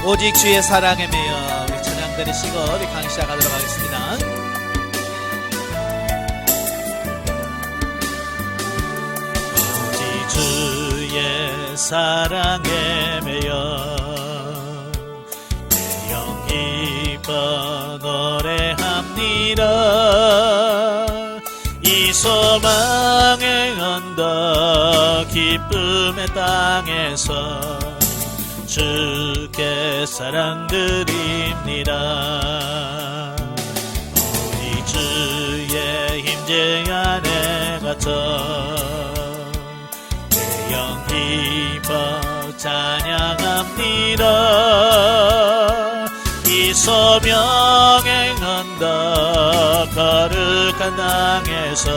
오직 주의 사랑에 매여 우리 찬양 들으시고 우리 강의 시작하도록 하겠습니다. 오직 주의 사랑에 매여 내 영 기뻐 노래합니다. 이 소망의 언덕 기쁨의 땅에서 주께 사랑드립니다. 우리 주의 임재 안에 갇혀 내 영 기뻐 찬양합니다. 이 소명의 언덕 거룩한 땅에서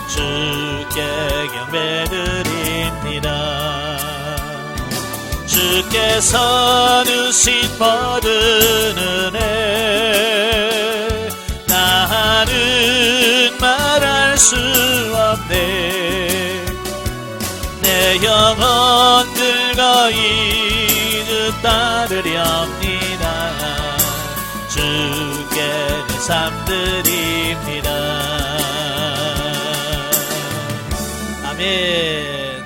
주께 경배드립니다. 주께서 주신 모든 은혜 나는 말할 수 없네. 내 영혼 들고 이주 따르렵니다. 주께 내 삶 드립니다. 아멘.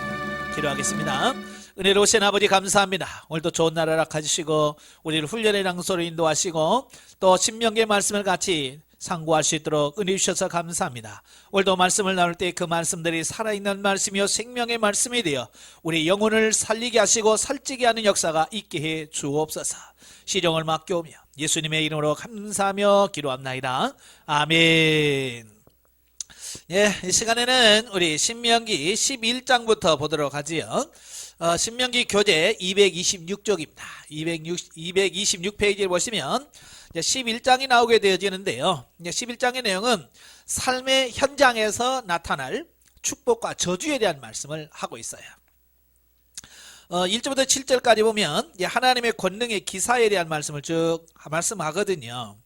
기도하겠습니다. 은혜로우신 아버지 감사합니다. 오늘도 좋은 날 허락하시고 우리를 훈련의 장소로 인도하시고 또 신명기의 말씀을 같이 상고할 수 있도록 은혜 주셔서 감사합니다. 오늘도 말씀을 나눌 때 그 말씀들이 살아있는 말씀이요 생명의 말씀이 되어 우리 영혼을 살리게 하시고 살찌게 하는 역사가 있게 해 주옵소서. 시종을 맡겨오며 예수님의 이름으로 감사하며 기도합나이다. 아멘. 예, 이 시간에는 우리 신명기 11장부터 보도록 하지요. 신명기 교재 226쪽입니다. 226페이지를 보시면 11장이 나오게 되어지는데요. 11장의 내용은 삶의 현장에서 나타날 축복과 저주에 대한 말씀을 하고 있어요. 1절부터 7절까지 보면 하나님의 권능의 기사에 대한 말씀을 쭉 말씀하거든요.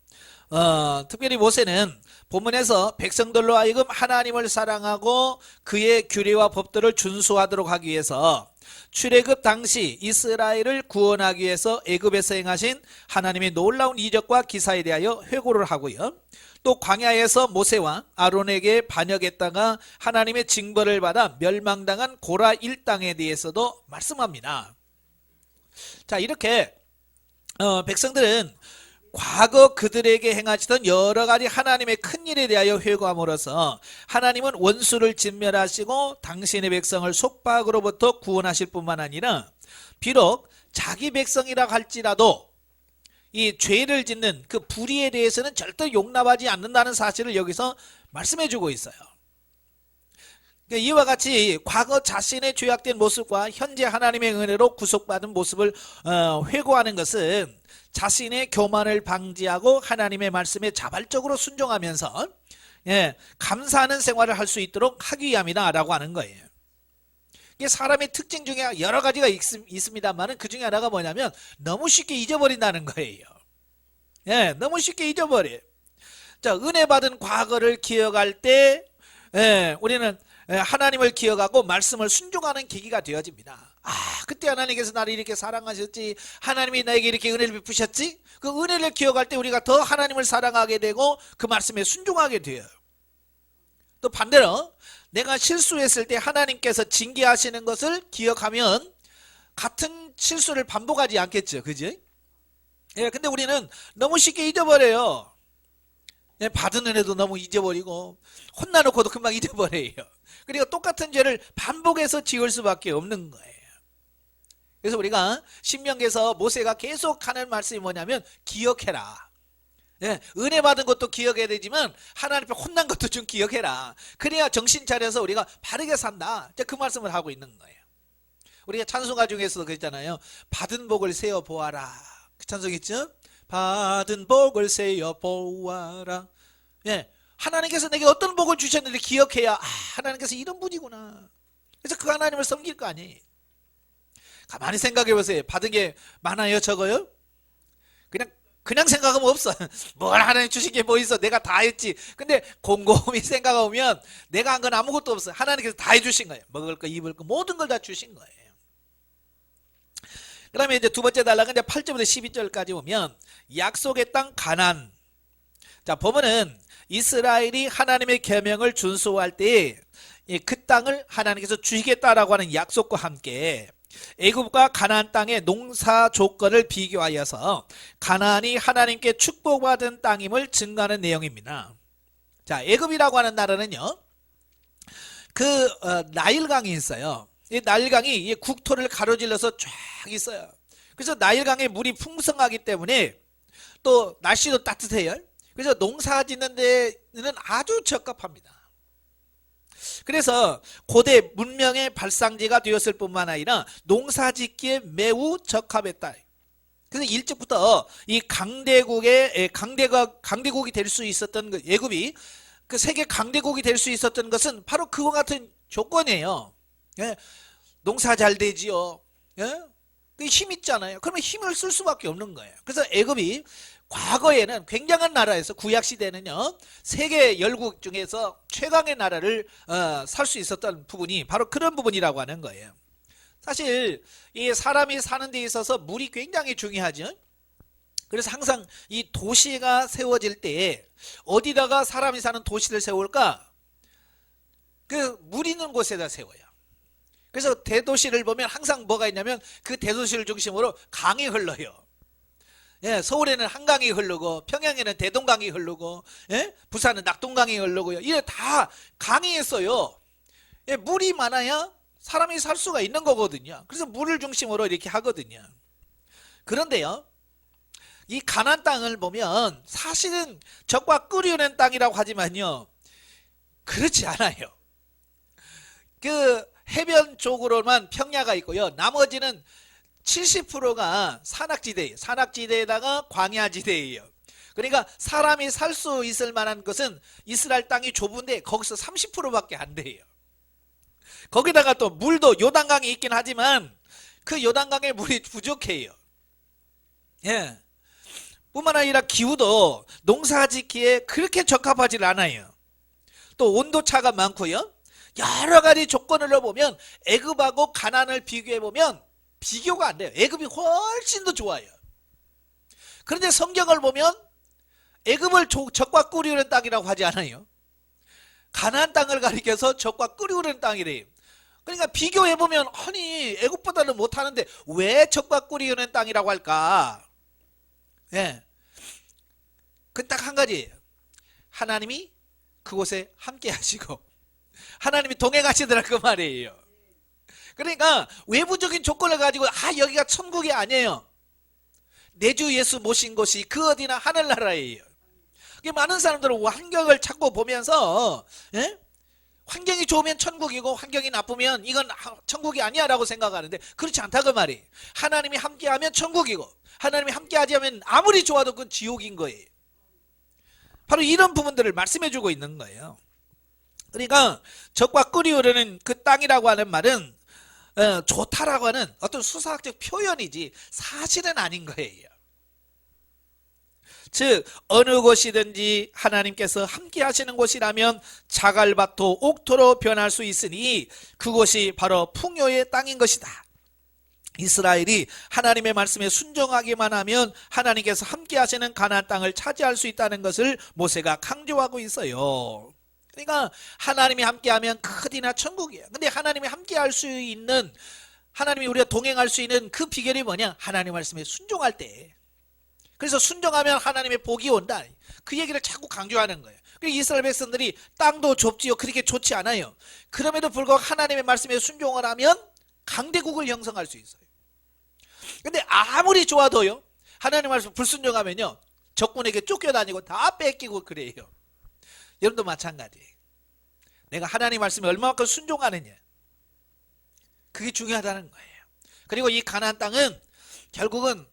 특별히 모세는 본문에서 백성들로 하여금 하나님을 사랑하고 그의 규례와 법들을 준수하도록 하기 위해서 출애굽 당시 이스라엘을 구원하기 위해서 애굽에서 행하신 하나님의 놀라운 이적과 기사에 대하여 회고를 하고요. 또 광야에서 모세와 아론에게 반역했다가 하나님의 징벌을 받아 멸망당한 고라 일당에 대해서도 말씀합니다. 자, 이렇게 백성들은 과거 그들에게 행하시던 여러 가지 하나님의 큰 일에 대하여 회고함으로써 하나님은 원수를 진멸하시고 당신의 백성을 속박으로부터 구원하실 뿐만 아니라 비록 자기 백성이라 할지라도 이 죄를 짓는 그 불의에 대해서는 절대 용납하지 않는다는 사실을 여기서 말씀해 주고 있어요. 그러니까 이와 같이 과거 자신의 죄악된 모습과 현재 하나님의 은혜로 구속받은 모습을 회고하는 것은 자신의 교만을 방지하고 하나님의 말씀에 자발적으로 순종하면서 감사하는 생활을 할 수 있도록 하기 위함이다 라고 하는 거예요. 이게 사람의 특징 중에 여러 가지가 있습니다만 그 중에 하나가 뭐냐면 너무 쉽게 잊어버린다는 거예요. 너무 쉽게 잊어버려요. 자, 은혜 받은 과거를 기억할 때 우리는 하나님을 기억하고 말씀을 순종하는 계기가 되어집니다. 그때 하나님께서 나를 이렇게 사랑하셨지, 하나님이 나에게 이렇게 은혜를 베푸셨지, 그 은혜를 기억할 때 우리가 더 하나님을 사랑하게 되고 그 말씀에 순종하게 돼요. 또 반대로 내가 실수했을 때 하나님께서 징계하시는 것을 기억하면 같은 실수를 반복하지 않겠죠. 그지? 근데 우리는 너무 쉽게 잊어버려요. 받은 은혜도 너무 잊어버리고 혼나놓고도 금방 잊어버려요. 그리고 똑같은 죄를 반복해서 지을 수밖에 없는 거예요. 그래서 우리가 신명기에서 모세가 계속 하는 말씀이 뭐냐면 기억해라. 은혜 받은 것도 기억해야 되지만 하나님 앞에 혼난 것도 좀 기억해라. 그래야 정신 차려서 우리가 바르게 산다. 그 말씀을 하고 있는 거예요. 우리가 찬송가 중에서도 그랬잖아요. 받은 복을 세어 보아라. 그 찬송 있죠? 받은 복을 세어 보아라. 하나님께서 내게 어떤 복을 주셨는데 기억해야 하나님께서 이런 분이구나. 그래서 그 하나님을 섬길 거 아니에요. 가만히 생각해 보세요. 받은 게 많아요, 적어요? 그냥 생각하면 없어. 뭘 하나님 주신 게 뭐 있어? 내가 다 했지. 근데 곰곰이 생각하면 내가 한 건 아무것도 없어요. 하나님께서 다 해주신 거예요. 먹을 거, 입을 거, 모든 걸 다 주신 거예요. 그다음에 이제 두 번째 단락은 이제 8절부터 12절까지 보면 약속의 땅 가나안. 자, 보면은 이스라엘이 하나님의 계명을 준수할 때 그 땅을 하나님께서 주시겠다라고 하는 약속과 함께 애굽과 가나안 땅의 농사 조건을 비교하여서 가나안이 하나님께 축복받은 땅임을 증거하는 내용입니다. 자, 애굽이라고 하는 나라는요, 나일강이 있어요. 이 나일강이 이 국토를 가로질러서 쫙 있어요. 그래서 나일강의 물이 풍성하기 때문에 또 날씨도 따뜻해요. 그래서 농사 짓는 데는 아주 적합합니다. 그래서 고대 문명의 발상지가 되었을 뿐만 아니라 농사 짓기에 매우 적합했다. 그래서 일찍부터 이 강대국이 될 수 있었던 그 애굽이 그 세계 강대국이 될 수 있었던 것은 바로 그와 같은 조건이에요. 예? 농사 잘 되지요. 예? 힘 있잖아요. 그러면 힘을 쓸 수밖에 없는 거예요. 그래서 애굽이 과거에는 굉장한 나라에서 구약시대는요, 세계 열국 중에서 최강의 나라를 살 수 있었던 부분이 바로 그런 부분이라고 하는 거예요. 사실 이 사람이 사는 데 있어서 물이 굉장히 중요하죠. 그래서 항상 이 도시가 세워질 때 어디다가 사람이 사는 도시를 세울까? 그 물 있는 곳에다 세워요. 그래서 대도시를 보면 항상 뭐가 있냐면 그 대도시를 중심으로 강이 흘러요. 예, 서울에는 한강이 흐르고 평양에는 대동강이 흐르고, 예? 부산은 낙동강이 흐르고요. 이게 다 강이 있어요. 예, 물이 많아야 사람이 살 수가 있는 거거든요. 그래서 물을 중심으로 이렇게 하거든요. 그런데요, 이 가나안 땅을 보면 사실은 적과 끓이는 땅이라고 하지만요, 그렇지 않아요. 그 해변 쪽으로만 평야가 있고요, 나머지는 70%가 산악지대예요. 산악지대에다가 광야지대예요. 그러니까 사람이 살 수 있을 만한 것은 이스라엘 땅이 좁은데 거기서 30%밖에 안 돼요. 거기다가 또 물도 요단강이 있긴 하지만 그 요단강의 물이 부족해요. 예. 뿐만 아니라 기후도 농사짓기에 그렇게 적합하지 않아요. 또 온도차가 많고요. 여러 가지 조건을 보면 애굽하고 가나안을 비교해 보면 비교가 안 돼요. 애굽이 훨씬 더 좋아요. 그런데 성경을 보면 애굽을 적과 꿀이 흐르는 땅이라고 하지 않아요. 가나안 땅을 가리켜서 적과 꿀이 흐르는 땅이래요. 그러니까 비교해 보면 아니 애굽보다는 못하는데 왜 적과 꿀이 흐르는 땅이라고 할까? 예, 그 딱 한 가지예요. 하나님이 그곳에 함께 하시고 하나님이 동행하시더라 그 말이에요. 그러니까 외부적인 조건을 가지고 여기가 천국이 아니에요. 내 주 예수 모신 곳이 그 어디나 하늘나라예요. 많은 사람들은 환경을 자꾸 보면서, 예? 환경이 좋으면 천국이고 환경이 나쁘면 이건 천국이 아니야 라고 생각하는데 그렇지 않다 그 말이에요. 하나님이 함께하면 천국이고 하나님이 함께하지 않으면 아무리 좋아도 그건 지옥인 거예요. 바로 이런 부분들을 말씀해 주고 있는 거예요. 그러니까 적과 꿀이 흐르는 그 땅이라고 하는 말은 좋다라고 하는 어떤 수사학적 표현이지 사실은 아닌 거예요. 즉 어느 곳이든지 하나님께서 함께 하시는 곳이라면 자갈밭도 옥토로 변할 수 있으니 그곳이 바로 풍요의 땅인 것이다. 이스라엘이 하나님의 말씀에 순종하기만 하면 하나님께서 함께 하시는 가나안 땅을 차지할 수 있다는 것을 모세가 강조하고 있어요. 그러니까 하나님이 함께하면 어디나 천국이에요. 근데 하나님이 함께할 수 있는, 하나님이 우리가 동행할 수 있는 그 비결이 뭐냐? 하나님 말씀에 순종할 때. 그래서 순종하면 하나님의 복이 온다. 그 얘기를 자꾸 강조하는 거예요. 그리고 이스라엘 백성들이 땅도 좁지요. 그렇게 좋지 않아요. 그럼에도 불구하고 하나님의 말씀에 순종을 하면 강대국을 형성할 수 있어요. 근데 아무리 좋아도요, 하나님 말씀 불순종하면요, 적군에게 쫓겨다니고 다 뺏기고 그래요. 여러분도 마찬가지예요. 내가 하나님 말씀에 얼마만큼 순종하느냐, 그게 중요하다는 거예요. 그리고 이 가나안 땅은 결국은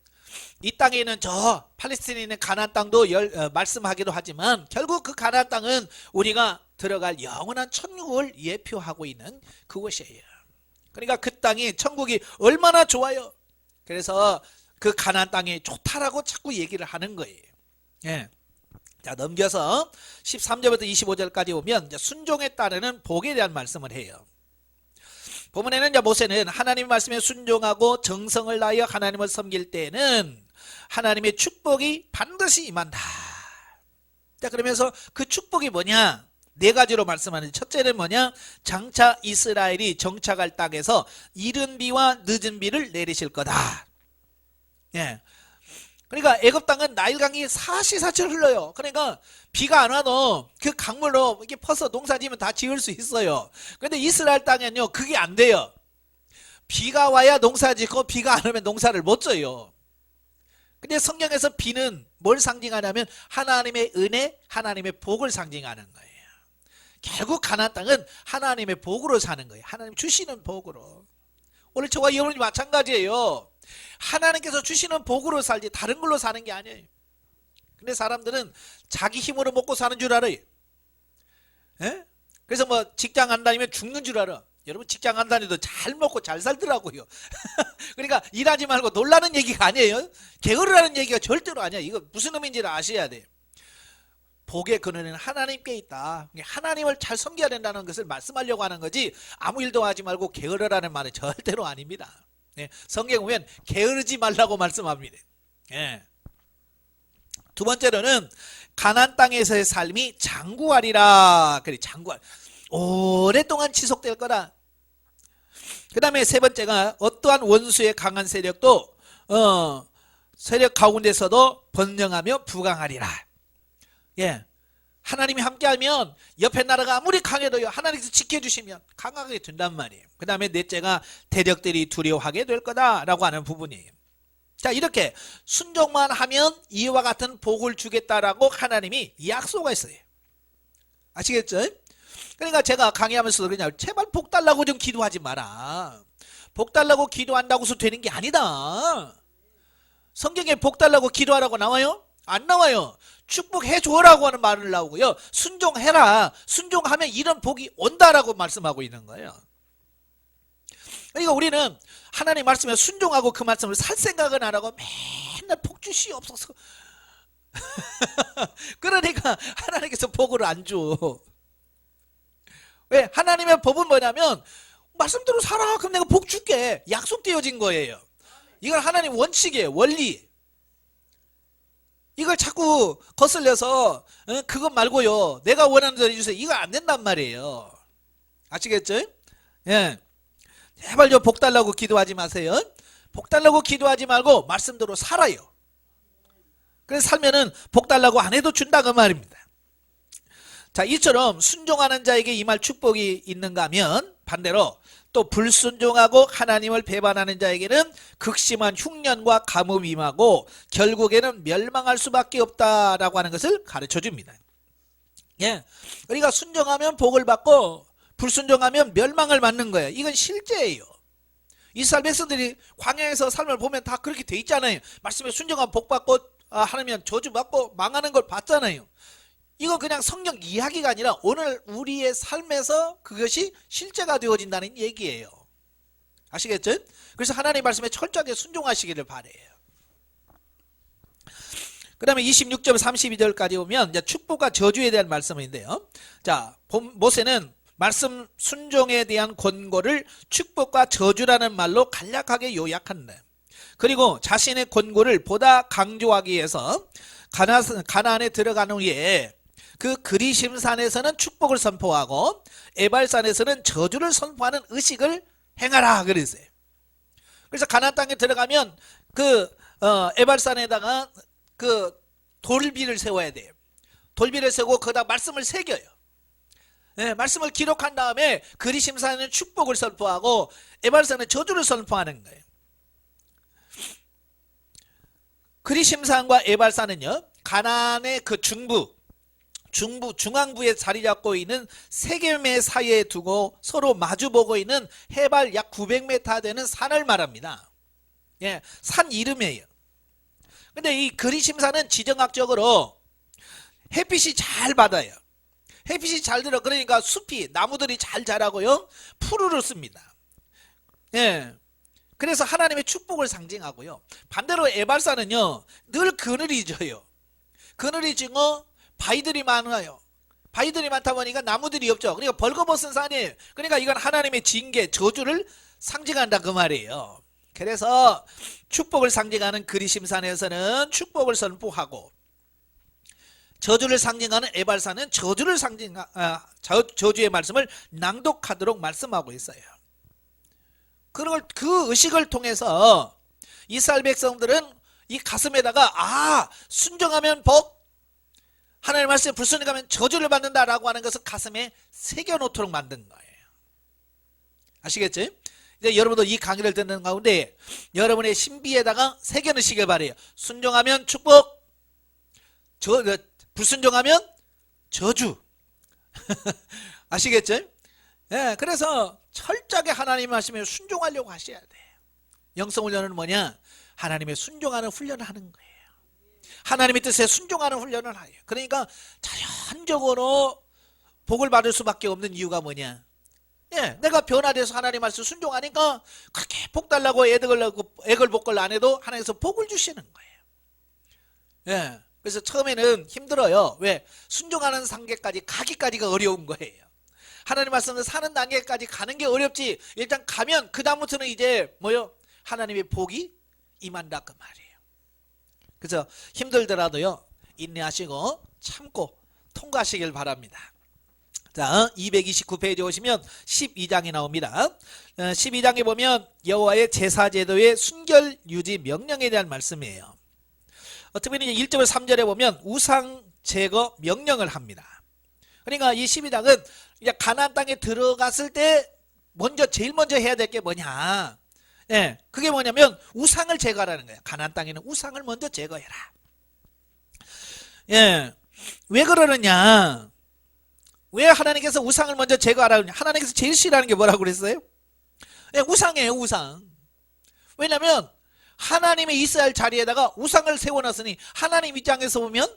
이 땅에 있는 저 팔레스틴에 있는 가나안 땅도 말씀하기도 하지만 결국 그 가나안 땅은 우리가 들어갈 영원한 천국을 예표하고 있는 그곳이에요. 그러니까 그 땅이 천국이 얼마나 좋아요. 그래서 그 가나안 땅이 좋다라고 자꾸 얘기를 하는 거예요. 예. 자, 넘겨서 13절부터 25절까지 오면 이제 순종에 따르는 복에 대한 말씀을 해요. 본문에는 이제 모세는 하나님 말씀에 순종하고 정성을 다하여 하나님을 섬길 때에는 하나님의 축복이 반드시 임한다. 자, 그러면서 그 축복이 뭐냐? 네 가지로 말씀하는데, 첫째는 뭐냐? 장차 이스라엘이 정착할 땅에서 이른 비와 늦은 비를 내리실 거다. 예. 그러니까 애굽 땅은 나일강이 사시사철 흘러요. 그러니까 비가 안 와도 그 강물로 이렇게 퍼서 농사지면 다 지을 수 있어요. 그런데 이스라엘 땅에는요, 그게 안 돼요. 비가 와야 농사짓고 비가 안 오면 농사를 못 져요. 근데 성경에서 비는 뭘 상징하냐면 하나님의 은혜, 하나님의 복을 상징하는 거예요. 결국 가나안 땅은 하나님의 복으로 사는 거예요. 하나님 주시는 복으로. 오늘 저와 여러분이 마찬가지예요. 하나님께서 주시는 복으로 살지 다른 걸로 사는 게 아니에요. 근데 사람들은 자기 힘으로 먹고 사는 줄 알아요. 에? 그래서 뭐 직장 안 다니면 죽는 줄 알아. 여러분 직장 안 다니도 잘 먹고 잘 살더라고요. 그러니까 일하지 말고 놀라는 얘기가 아니에요. 게으르라는 얘기가 절대로 아니야. 이거 무슨 의미인지를 아셔야 돼요. 복의 근원은 하나님께 있다. 하나님을 잘 섬겨야 된다는 것을 말씀하려고 하는 거지, 아무 일도 하지 말고 게으르라는 말은 절대로 아닙니다. 예, 성경 보면 게으르지 말라고 말씀합니다. 예. 두 번째로는 가나안 땅에서의 삶이 장구하리라. 그래, 장구할. 오랫동안 지속될 거다. 그 다음에 세 번째가 어떠한 원수의 강한 세력도 세력 가운데서도 번영하며 부강하리라. 예, 하나님이 함께하면 옆에 나라가 아무리 강해도요, 하나님께서 지켜주시면 강하게 된단 말이에요. 그 다음에 넷째가 대적들이 두려워하게 될 거다라고 하는 부분이에요. 자, 이렇게 순종만 하면 이와 같은 복을 주겠다라고 하나님이 약속했어요. 아시겠죠? 그러니까 제가 강의하면서도 그냥 제발 복 달라고 좀 기도하지 마라. 복 달라고 기도한다고 해서 되는 게 아니다. 성경에 복 달라고 기도하라고 나와요? 안 나와요. 축복해 줘라고 하는 말을 나오고요. 순종해라. 순종하면 이런 복이 온다라고 말씀하고 있는 거예요. 그러니까 우리는 하나님 말씀에 순종하고 그 말씀을 살 생각은 안 하고 맨날 복 주시옵소서. 그러니까 하나님께서 복을 안 줘. 왜? 하나님의 법은 뭐냐면 말씀대로 살아. 그럼 내가 복 줄게. 약속되어진 거예요. 이건 하나님 원칙이에요. 원리. 이걸 자꾸 거슬려서 그것 말고요, 내가 원하는 대로 해주세요, 이거 안 된단 말이에요. 아시겠죠? 예. 제발 좀 복 달라고 기도하지 마세요. 복 달라고 기도하지 말고 말씀대로 살아요. 그래서 살면은 복 달라고 안 해도 준다 그 말입니다. 자, 이처럼 순종하는 자에게 임할 축복이 있는가 하면 반대로 또 불순종하고 하나님을 배반하는 자에게는 극심한 흉년과 가뭄이 임하고 결국에는 멸망할 수밖에 없다라고 하는 것을 가르쳐 줍니다. 예, 그러니까 순종하면 복을 받고 불순종하면 멸망을 맞는 거예요. 이건 실제예요. 이스라엘 백성들이 광야에서 삶을 보면 다 그렇게 돼 있잖아요. 말씀에 순종하면 복 받고 하나님 저주 받고 망하는 걸 봤잖아요. 이건 그냥 성경 이야기가 아니라 오늘 우리의 삶에서 그것이 실제가 되어진다는 얘기예요. 아시겠죠? 그래서 하나님 말씀에 철저하게 순종하시기를 바래요. 그 다음에 26절 32절까지 오면 이제 축복과 저주에 대한 말씀인데요. 자, 모세는 말씀 순종에 대한 권고를 축복과 저주라는 말로 간략하게 요약한다. 그리고 자신의 권고를 보다 강조하기 위해서 가나안에 들어간 후에 그 그리심산에서는 축복을 선포하고 에발산에서는 저주를 선포하는 의식을 행하라 그랬어요. 그래서 가나안 땅에 들어가면 그 에발산에다가 그 돌비를 세워야 돼요. 돌비를 세우고 거기다 말씀을 새겨요. 네, 말씀을 기록한 다음에 그리심산에는 축복을 선포하고 에발산에 저주를 선포하는 거예요. 그리심산과 에발산은요, 가나안의 그 중앙부에 자리 잡고 있는 세겜의 사이에 두고 서로 마주보고 있는 해발 약 900m 되는 산을 말합니다. 예, 산 이름이에요. 근데 이 그리심산은 지정학적으로 햇빛이 잘 받아요. 햇빛이 잘 들어. 그러니까 숲이, 나무들이 잘 자라고요, 푸르르 씁니다. 예. 그래서 하나님의 축복을 상징하고요. 반대로 에발산은요, 늘 그늘이 져요. 그늘이 지고 바위들이 많아요. 바위들이 많다 보니까 나무들이 없죠. 그러니까 벌거벗은 산이에요. 그러니까 이건 하나님의 징계, 저주를 상징한다 그 말이에요. 그래서 축복을 상징하는 그리심산에서는 축복을 선포하고, 저주를 상징하는 에발산은 저주를 저주의 말씀을 낭독하도록 말씀하고 있어요. 그 의식을 통해서 이스라엘 백성들은 이 가슴에다가 순종하면 복, 하나님의 말씀에 불순종하면 저주를 받는다라고 하는 것을 가슴에 새겨놓도록 만든 거예요. 아시겠죠? 이제 여러분도 이 강의를 듣는 가운데 여러분의 신비에다가 새겨놓으시길 바래요. 순종하면 축복, 불순종하면 저주. 아시겠죠? 예, 그래서 철저하게 하나님 말씀에 순종하려고 하셔야 돼요. 영성훈련은 뭐냐? 하나님의 순종하는 훈련을 하는 거예요. 하나님의 뜻에 순종하는 훈련을 해요. 그러니까 자연적으로 복을 받을 수밖에 없는 이유가 뭐냐? 예, 내가 변화돼서 하나님 말씀 순종하니까 그렇게 복 달라고 애걸복걸 안 해도 하나님께서 복을 주시는 거예요. 예, 그래서 처음에는 힘들어요. 왜? 순종하는 단계까지 가기까지가 어려운 거예요. 하나님 말씀을 사는 단계까지 가는 게 어렵지. 일단 가면 그 다음부터는 이제 뭐요? 하나님의 복이 임한다 그 말이에요. 그래서 힘들더라도요, 인내하시고 참고 통과하시길 바랍니다. 자, 229페이지 오시면 12장이 나옵니다. 12장에 보면 여호와의 제사제도의 순결 유지 명령에 대한 말씀이에요. 특별히 1절과 3절에 보면 우상 제거 명령을 합니다. 그러니까 이 12장은 이제 가나안 땅에 들어갔을 때 제일 먼저 해야 될 게 뭐냐? 예, 그게 뭐냐면 우상을 제거하라는 거예요. 가나안 땅에는 우상을 먼저 제거해라. 예, 왜 그러느냐? 왜 하나님께서 우상을 먼저 제거하라고 하느냐? 하나님께서 제일 싫어하는 게 뭐라고 그랬어요? 예, 우상이에요, 우상. 왜냐면 하나님의 있어야 할 자리에다가 우상을 세워놨으니 하나님 입장에서 보면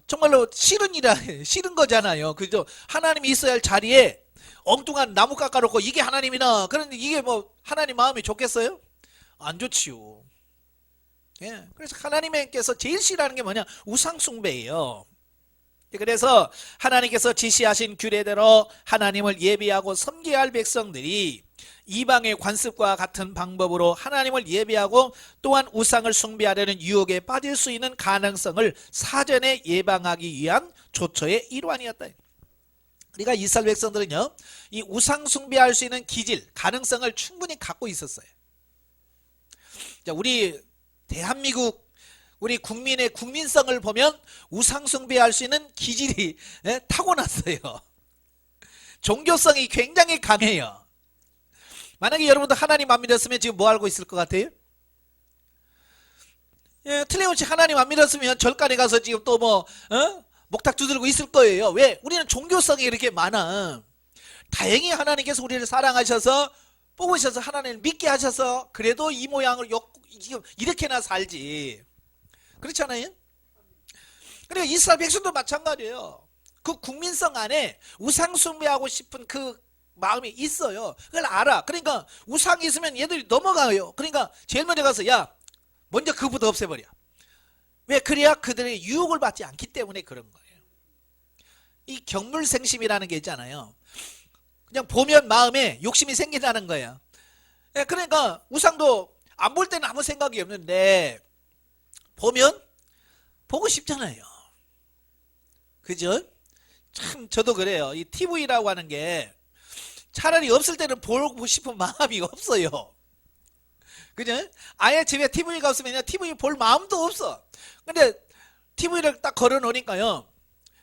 정말로 싫은 거잖아요. 그죠? 하나님이 있어야 할 자리에 엉뚱한 나무 깎아놓고 이게 하나님이나, 그런데 이게 뭐 하나님 마음이 좋겠어요? 안 좋지요. 예, 그래서 하나님께서 제일 싫어하는 게 뭐냐? 우상 숭배예요. 그래서 하나님께서 지시하신 규례대로 하나님을 예배하고 섬겨야 할 백성들이 이방의 관습과 같은 방법으로 하나님을 예배하고 또한 우상을 숭배하려는 유혹에 빠질 수 있는 가능성을 사전에 예방하기 위한 조처의 일환이었다. 그러니까 이스라엘 백성들은요, 이 우상 숭배할 수 있는 기질, 가능성을 충분히 갖고 있었어요. 자, 우리 대한민국 우리 국민의 국민성을 보면 우상 숭배할 수 있는 기질이 타고났어요. 종교성이 굉장히 강해요. 만약에 여러분도 하나님 안 믿었으면 지금 뭐 알고 있을 것 같아요? 예, 틀림없이 하나님 안 믿었으면 절간에 가서 지금 또 목탁 두들고 있을 거예요. 왜? 우리는 종교성이 이렇게 많아. 다행히 하나님께서 우리를 사랑하셔서 뽑으셔서 하나님을 믿게 하셔서 그래도 이 모양을 이렇게나 살지. 그렇잖아요? 그러니까 이스라엘 백성도 마찬가지예요. 그 국민성 안에 우상 숭배하고 싶은 그 마음이 있어요. 그걸 알아. 그러니까 우상이 있으면 얘들이 넘어가요. 그러니까 제일 먼저 가서 먼저 그부터 없애버려. 왜? 그래야 그들의 유혹을 받지 않기 때문에 그런 거예요. 이 경물생심이라는 게 있잖아요. 그냥 보면 마음에 욕심이 생긴다는 거예요. 그러니까 우상도 안 볼 때는 아무 생각이 없는데 보면 보고 싶잖아요. 그죠? 참 저도 그래요. 이 TV라고 하는 게 차라리 없을 때는 보고 싶은 마음이 없어요. 그죠? 아예 집에 TV가 없으면 TV 볼 마음도 없어. 근데 TV를 딱 걸어 놓으니까요,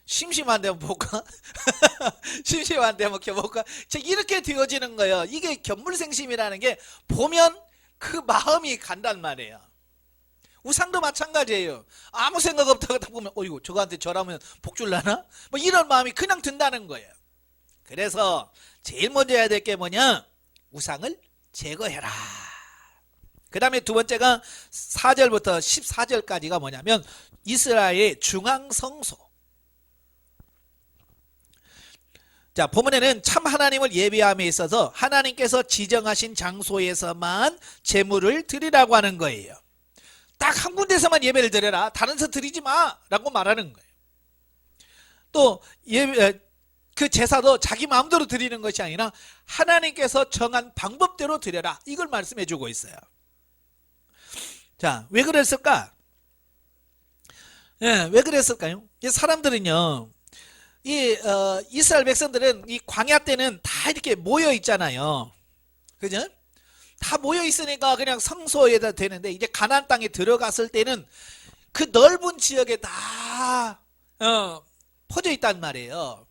심심한데 한번 볼까? 심심한데 한번 켜볼까? 이렇게 되어지는 거예요. 이게 견물생심이라는 게 보면 그 마음이 간단 말이에요. 우상도 마찬가지예요. 아무 생각 없다가 딱 보면 어이구 저거한테 절하면 복 줄라나? 뭐 이런 마음이 그냥 든다는 거예요. 그래서 제일 먼저 해야 될 게 뭐냐? 우상을 제거해라. 그 다음에 두 번째가 4절부터 14절까지가 뭐냐면 이스라엘의 중앙성소. 자, 본문에는 참 하나님을 예배함에 있어서 하나님께서 지정하신 장소에서만 제물을 드리라고 하는 거예요. 딱 한 군데서만 예배를 드려라. 다른 데서 드리지 마 라고 말하는 거예요. 또 그 제사도 자기 마음대로 드리는 것이 아니라 하나님께서 정한 방법대로 드려라, 이걸 말씀해 주고 있어요. 자, 왜 그랬을까? 왜 그랬을까요? 이 사람들은요, 이스라엘 백성들은 이 광야 때는 다 이렇게 모여 있잖아요. 그죠? 다 모여 있으니까 그냥 성소에다 되는데, 이제 가나안 땅에 들어갔을 때는 그 넓은 지역에 다 퍼져 있단 말이에요.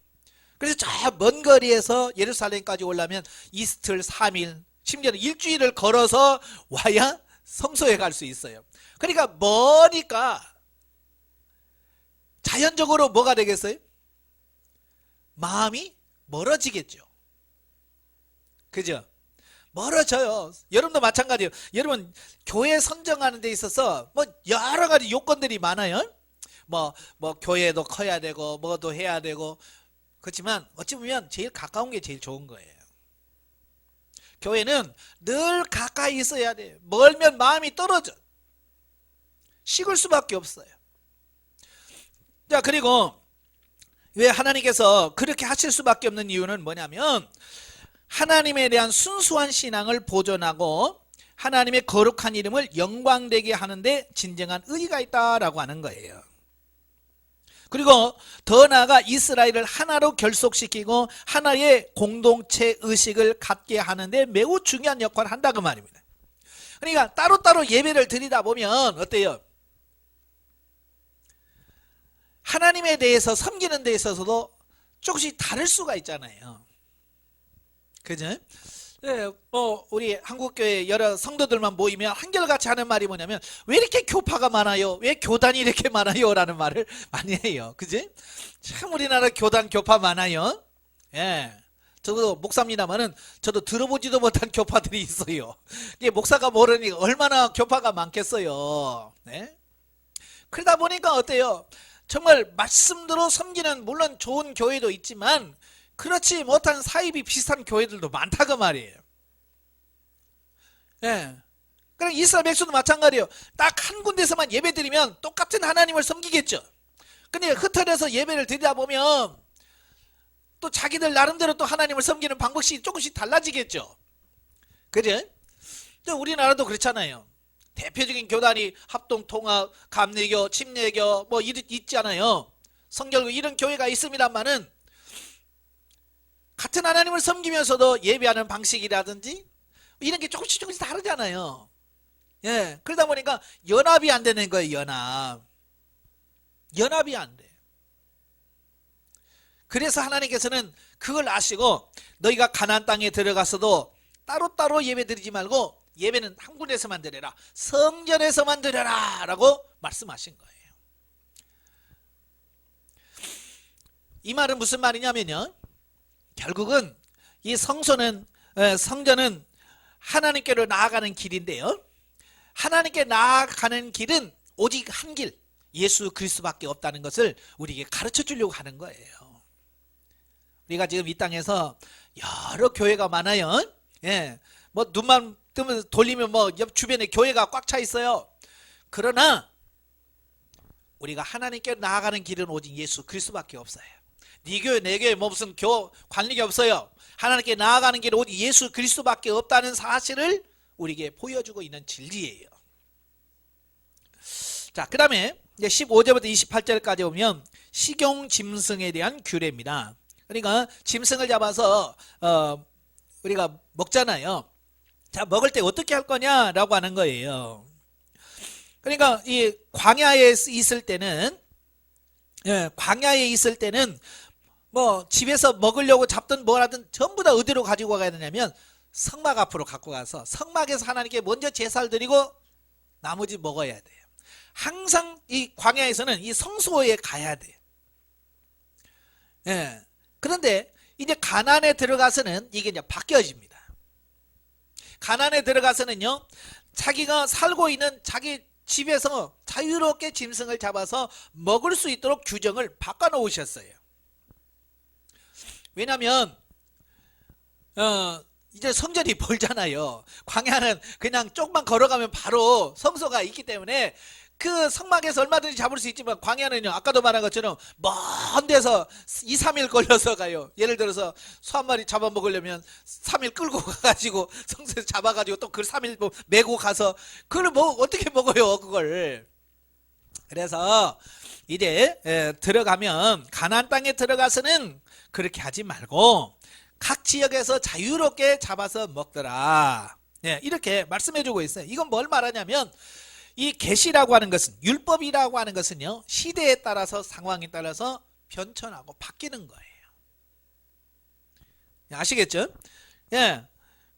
그래서 저 먼 거리에서 예루살렘까지 오려면 이스틀 3일, 심지어는 일주일을 걸어서 와야 성소에 갈 수 있어요. 그러니까 머니까 자연적으로 뭐가 되겠어요? 마음이 멀어지겠죠. 그죠? 멀어져요. 여러분도 마찬가지예요. 여러분 교회 선정하는 데 있어서 뭐 여러 가지 요건들이 많아요. 뭐 교회도 커야 되고 뭐도 해야 되고, 그렇지만 어찌 보면 제일 가까운 게 제일 좋은 거예요. 교회는 늘 가까이 있어야 돼요. 멀면 마음이 떨어져. 식을 수밖에 없어요. 자, 그리고 왜 하나님께서 그렇게 하실 수밖에 없는 이유는 뭐냐면, 하나님에 대한 순수한 신앙을 보존하고 하나님의 거룩한 이름을 영광되게 하는데 진정한 의의가 있다라고 하는 거예요. 그리고 더 나아가 이스라엘을 하나로 결속시키고 하나의 공동체 의식을 갖게 하는데 매우 중요한 역할을 한다고 말입니다. 그러니까 따로따로 예배를 드리다 보면 어때요? 하나님에 대해서 섬기는 데 있어서도 조금씩 다를 수가 있잖아요. 그죠? 네, 우리 한국교회 여러 성도들만 모이면 한결같이 하는 말이 뭐냐면, 왜 이렇게 교파가 많아요? 왜 교단이 이렇게 많아요? 라는 말을 많이 해요. 그지? 참 우리나라 교파 많아요. 예. 저도 목사입니다만은 저도 들어보지도 못한 교파들이 있어요. 이게 목사가 모르니까 얼마나 교파가 많겠어요. 네? 그러다 보니까 어때요? 정말 말씀대로 섬기는, 물론 좋은 교회도 있지만 그렇지 못한 사입이 비슷한 교회들도 많다고 말이에요. 예. 그럼 이스라엘 백성도 마찬가지예요. 딱 한 군데서만 예배드리면 똑같은 하나님을 섬기겠죠. 근데 흩어져서 예배를 드리다 보면 또 자기들 나름대로 또 하나님을 섬기는 방법이 조금씩 달라지겠죠. 그죠? 우리나라도 그렇잖아요. 대표적인 교단이 합동통합, 감리교, 침례교 뭐 있잖아요. 성결교 이런 교회가 있습니다만은 같은 하나님을 섬기면서도 예배하는 방식이라든지 이런 게 조금씩 다르잖아요. 예, 그러다 보니까 연합이 안 되는 거예요. 연합이 안 돼. 그래서 하나님께서는 그걸 아시고 너희가 가나안 땅에 들어가서도 따로따로 예배 드리지 말고 예배는 한 군데서만 드려라, 성전에서만 드려라 라고 말씀하신 거예요. 이 말은 무슨 말이냐면요, 결국은 이 성전은 하나님께로 나아가는 길인데요, 하나님께 나아가는 길은 오직 한 길, 예수 그리스도밖에 없다는 것을 우리에게 가르쳐 주려고 하는 거예요. 우리가 지금 이 땅에서 여러 교회가 많아요. 예, 뭐 눈만 뜨면 돌리면 뭐 옆 주변에 교회가 꽉 차 있어요. 그러나 우리가 하나님께 나아가는 길은 오직 예수 그리스도밖에 없어요. 네 교회 내 교회 뭐 무슨 관리가 없어요. 하나님께 나아가는 길은 오직 예수 그리스도밖에 없다는 사실을 우리에게 보여주고 있는 진리예요. 자, 그 다음에 15절부터 28절까지 보면 식용 짐승에 대한 규례입니다. 그러니까 짐승을 잡아서 우리가 먹잖아요. 자, 먹을 때 어떻게 할 거냐라고 하는 거예요. 그러니까 이 광야에 있을 때는 뭐 집에서 먹으려고 잡든 뭐라든 전부 다 어디로 가지고 가야 되냐면 성막 앞으로 갖고 가서 성막에서 하나님께 먼저 제사를 드리고 나머지 먹어야 돼요. 항상 이 광야에서는 이 성소에 가야 돼요. 예. 그런데 이제 가나안에 들어가서는 이게 이제 바뀌어집니다. 가나안에 들어가서는요, 자기가 살고 있는 자기 집에서 자유롭게 짐승을 잡아서 먹을 수 있도록 규정을 바꿔 놓으셨어요. 왜냐하면 이제 성전이 멀잖아요. 광야는 그냥 조금만 걸어가면 바로 성소가 있기 때문에 그 성막에서 얼마든지 잡을 수 있지만 광야는요, 아까도 말한 것처럼 먼 데서 2, 3일 걸려서 가요. 예를 들어서 소 한 마리 잡아먹으려면 3일 끌고 가가지고 성소에서 잡아가지고 또 그 3일 뭐 메고 가서 그걸 뭐 어떻게 먹어요 그걸. 그래서 이제 들어가면 가나안 땅에 들어가서는 그렇게 하지 말고 각 지역에서 자유롭게 잡아서 먹더라. 이렇게 말씀해주고 있어요. 이건 뭘 말하냐면 이 계시라고 하는 것은, 율법이라고 하는 것은요, 시대에 따라서 상황에 따라서 변천하고 바뀌는 거예요. 아시겠죠?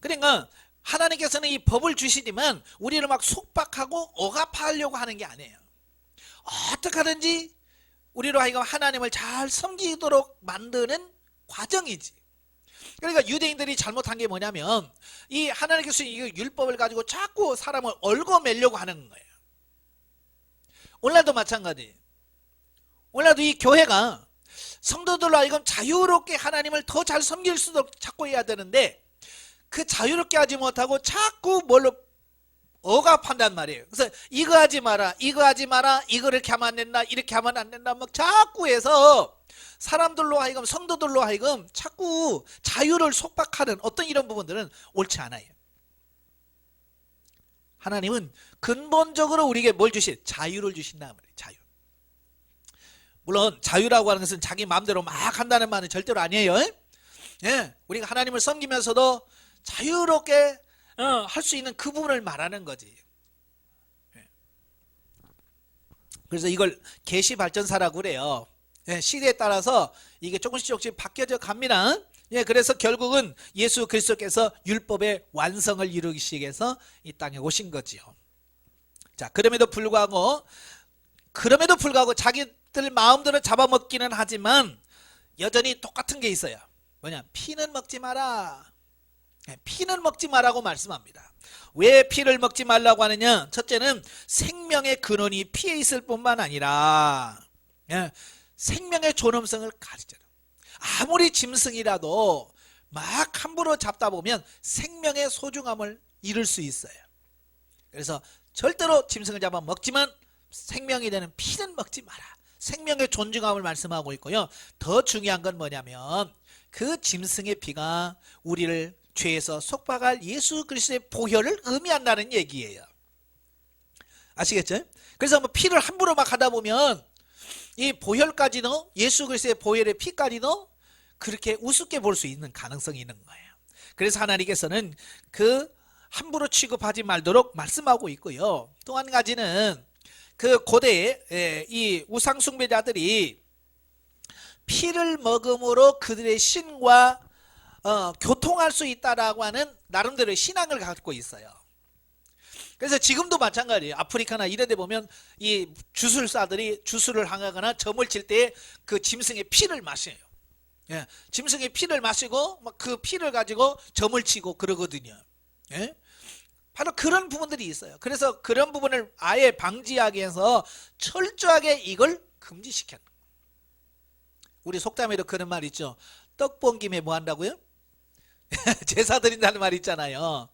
그러니까 하나님께서는 이 법을 주시지만 우리를 막 속박하고 억압하려고 하는 게 아니에요. 어떻게 하든지 우리로 하여금 하나님을 잘 섬기도록 만드는 과정이지. 그러니까 유대인들이 잘못한 게 뭐냐면 이 하나님께서 이 율법을 가지고 자꾸 사람을 얽어매려고 하는 거예요. 오늘도 마찬가지. 오늘도 이 교회가 성도들로 하여금 자유롭게 하나님을 더 잘 섬길 수 있도록 자꾸 해야 되는데 그 자유롭게 하지 못하고 자꾸 뭘로 억압한단 말이에요. 그래서 이거 하지 마라, 이거 하지 마라, 이거 이렇게 하면 안 된다, 이렇게 하면 안 된다, 막 자꾸 해서 사람들로 하여금, 성도들로 하여금 자꾸 자유를 속박하는 어떤 이런 부분들은 옳지 않아요. 하나님은 근본적으로 우리에게 뭘 주시? 자유를 주신다는 말이에요. 자유. 물론 자유라고 하는 것은 자기 마음대로 막 한다는 말은 절대로 아니에요. 우리가 하나님을 섬기면서도 자유롭게 할 수 있는 그 부분을 말하는 거지. 그래서 이걸 계시발전사라고 그래요. 시대에 따라서 이게 조금씩 바뀌어져 갑니다. 그래서 결국은 예수 그리스도께서 율법의 완성을 이루시기 위해서 이 땅에 오신 거지요. 자, 그럼에도 불구하고 자기들 마음대로 잡아먹기는 하지만 여전히 똑같은 게 있어요. 뭐냐? 피는 먹지 마라. 피는 먹지 말라고 말씀합니다. 왜 피를 먹지 말라고 하느냐? 첫째는 생명의 근원이 피에 있을 뿐만 아니라 생명의 존엄성을 가르쳐요. 아무리 짐승이라도 막 함부로 잡다 보면 생명의 소중함을 잃을 수 있어요. 그래서 절대로 짐승을 잡아 먹지만 생명이 되는 피는 먹지 마라. 생명의 존중함을 말씀하고 있고요. 더 중요한 건 뭐냐면 그 짐승의 피가 우리를 죄에서 속박할 예수 그리스도의 보혈을 의미한다는 얘기예요. 아시겠죠? 그래서 뭐 피를 함부로 막 하다 보면 이 보혈까지도, 예수 그리스도의 보혈의 피까지도 그렇게 우습게 볼 수 있는 가능성이 있는 거예요. 그래서 하나님께서는 그 함부로 취급하지 말도록 말씀하고 있고요. 또 한 가지는 그 고대에 이 우상 숭배자들이 피를 먹음으로 그들의 신과 교통할 수 있다라고 하는 나름대로의 신앙을 갖고 있어요. 그래서 지금도 마찬가지예요. 아프리카나 이런 데 보면 이 주술사들이 주술을 하거나 점을 칠 때 그 짐승의 피를 마셔요. 짐승의 피를 마시고 막 그 피를 가지고 점을 치고 그러거든요. 바로 그런 부분들이 있어요. 그래서 그런 부분을 아예 방지하기 위해서 철저하게 이걸 금지시켰는 거예요. 우리 속담에도 그런 말 있죠. 떡 본 김에 뭐 한다고요? 제사 드린다는 말 있잖아요.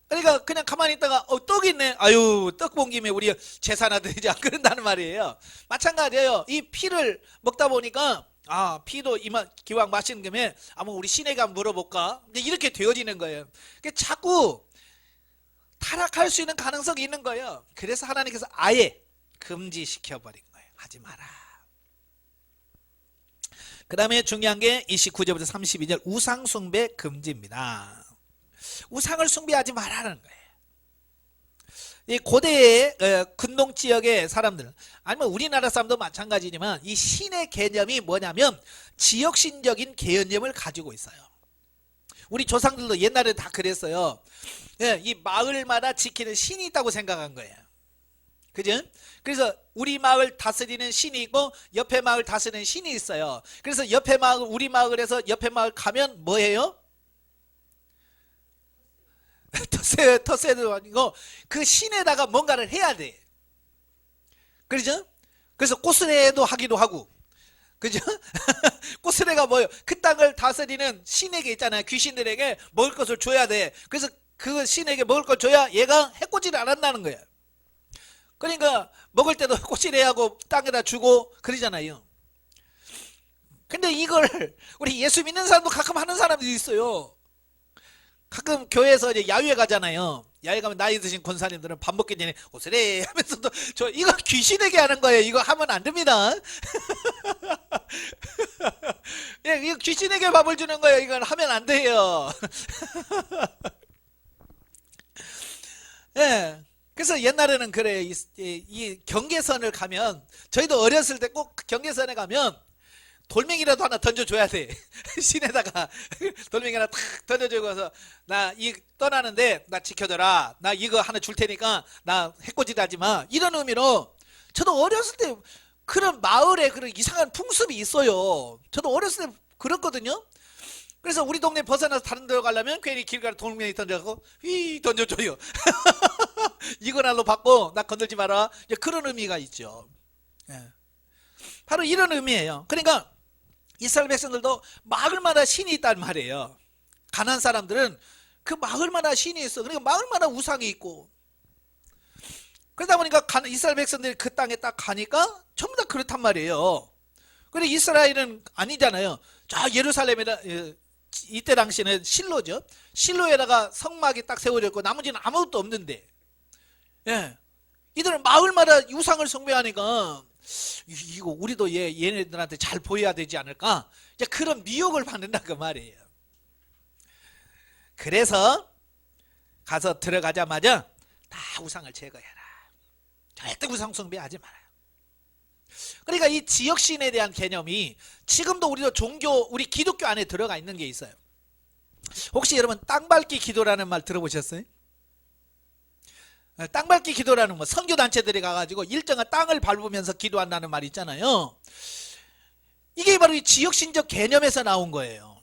그러니까 그냥 가만히 있다가 떡이 있네. 아유, 떡 본 김에 우리 제사나 드리자. 그런다는 말이에요. 마찬가지예요. 이 피를 먹다 보니까 피도 기왕 마시는 김에 한번 우리 신에게 한번 물어볼까? 이렇게 되어지는 거예요. 자꾸 타락할 수 있는 가능성이 있는 거예요. 그래서 하나님께서 아예 금지시켜버린 거예요. 하지 마라. 그 다음에 중요한 게 29절부터 32절 우상 숭배 금지입니다. 우상을 숭배하지 말라는 거예요. 이 고대의 근동 지역의 사람들, 아니면 우리나라 사람도 마찬가지지만 이 신의 개념이 뭐냐면 지역신적인 개념을 가지고 있어요. 우리 조상들도 옛날에 다 그랬어요. 이 마을마다 지키는 신이 있다고 생각한 거예요. 그죠? 그래서 우리 마을 다스리는 신이 있고 옆에 마을 다스리는 신이 있어요. 그래서 옆에 마을, 우리 마을에서 옆에 마을 가면 뭐예요? 텃세도 아니고 그 신에다가 뭔가를 해야 돼. 그렇죠? 그래서 꽃수레도 하기도 하고, 그죠? 꽃수레가 뭐예요? 그 땅을 다스리는 신에게 있잖아요. 귀신들에게 먹을 것을 줘야 돼. 그래서 그 신에게 먹을 걸 줘야 얘가 해코지를 안 한다는 거예요. 그러니까 먹을 때도 꼬치레하고 땅에다 주고 그러잖아요. 근데 이걸 우리 예수 믿는 사람도 가끔 하는 사람들이 있어요. 가끔 교회에서 이제 야유회 가잖아요. 야유회 가면 나이 드신 권사님들은 밥 먹기 전에 오세래 하면서도 저 이거 귀신에게 하는 거예요. 이거 하면 안 됩니다. 예, 이거 귀신에게 밥을 주는 거예요. 이건 하면 안 돼요. 예. 그래서 옛날에는 그래. 이 경계선을 가면 저희도 어렸을 때 꼭 경계선에 가면 돌멩이라도 하나 던져줘야 돼. 신에다가 돌멩이 하나 탁 던져주고 가서 나 이 떠나는데 나 지켜줘라. 나 이거 하나 줄 테니까 나 해코지 하지 마. 이런 의미로 저도 어렸을 때 그런 마을에 그런 이상한 풍습이 있어요. 저도 어렸을 때 그랬거든요. 그래서 우리 동네 벗어나서 다른 데로 가려면 괜히 길가에 돌멩이 던져서 휘 던져줘요. 이거 날로 받고 나 건들지 마라. 이제 그런 의미가 있죠. 예. 바로 이런 의미예요. 그러니까 이스라엘 백성들도 마을마다 신이 있단 말이에요. 가나안 사람들은 그 마을마다 신이 있어. 그러니까 마을마다 우상이 있고. 그러다 보니까 이스라엘 백성들이 그 땅에 딱 가니까 전부 다 그렇단 말이에요. 근데 이스라엘은 아니잖아요. 자, 예루살렘에다 이때 당시는 실로죠. 실로에다가 성막이 딱 세워져 있고 나머지는 아무것도 없는데, 예, 이들은 마을마다 우상을 숭배하니까 이거 우리도 얘네들한테 잘 보여야 되지 않을까? 이제 그런 미혹을 받는다 그 말이에요. 그래서 가서 들어가자마자 다 우상을 제거해라. 절대 우상 숭배하지 말아요. 그러니까 이 지역신에 대한 개념이 지금도 우리도 우리 기독교 안에 들어가 있는 게 있어요. 혹시 여러분 땅밟기 기도라는 말 들어보셨어요? 땅밟기 기도라는 뭐 선교단체들이 가가지고 일정한 땅을 밟으면서 기도한다는 말이 있잖아요. 이게 바로 이 지역신적 개념에서 나온 거예요.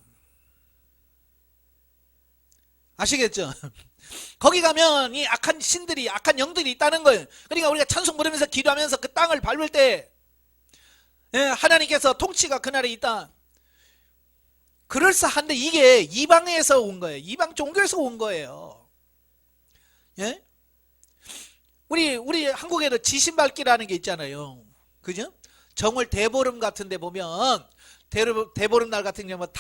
아시겠죠? 거기 가면 이 악한 신들이, 악한 영들이 있다는 거예요. 그러니까 우리가 찬송 부르면서 기도하면서 그 땅을 밟을 때, 예, 하나님께서 통치가 그날에 있다. 그럴싸한데 이게 이방에서 온 거예요. 이방 종교에서 온 거예요. 예? 우리 한국에도 지신밟기라는 게 있잖아요. 그죠? 정월 대보름 같은 데 보면 대보름 날 같은 경우는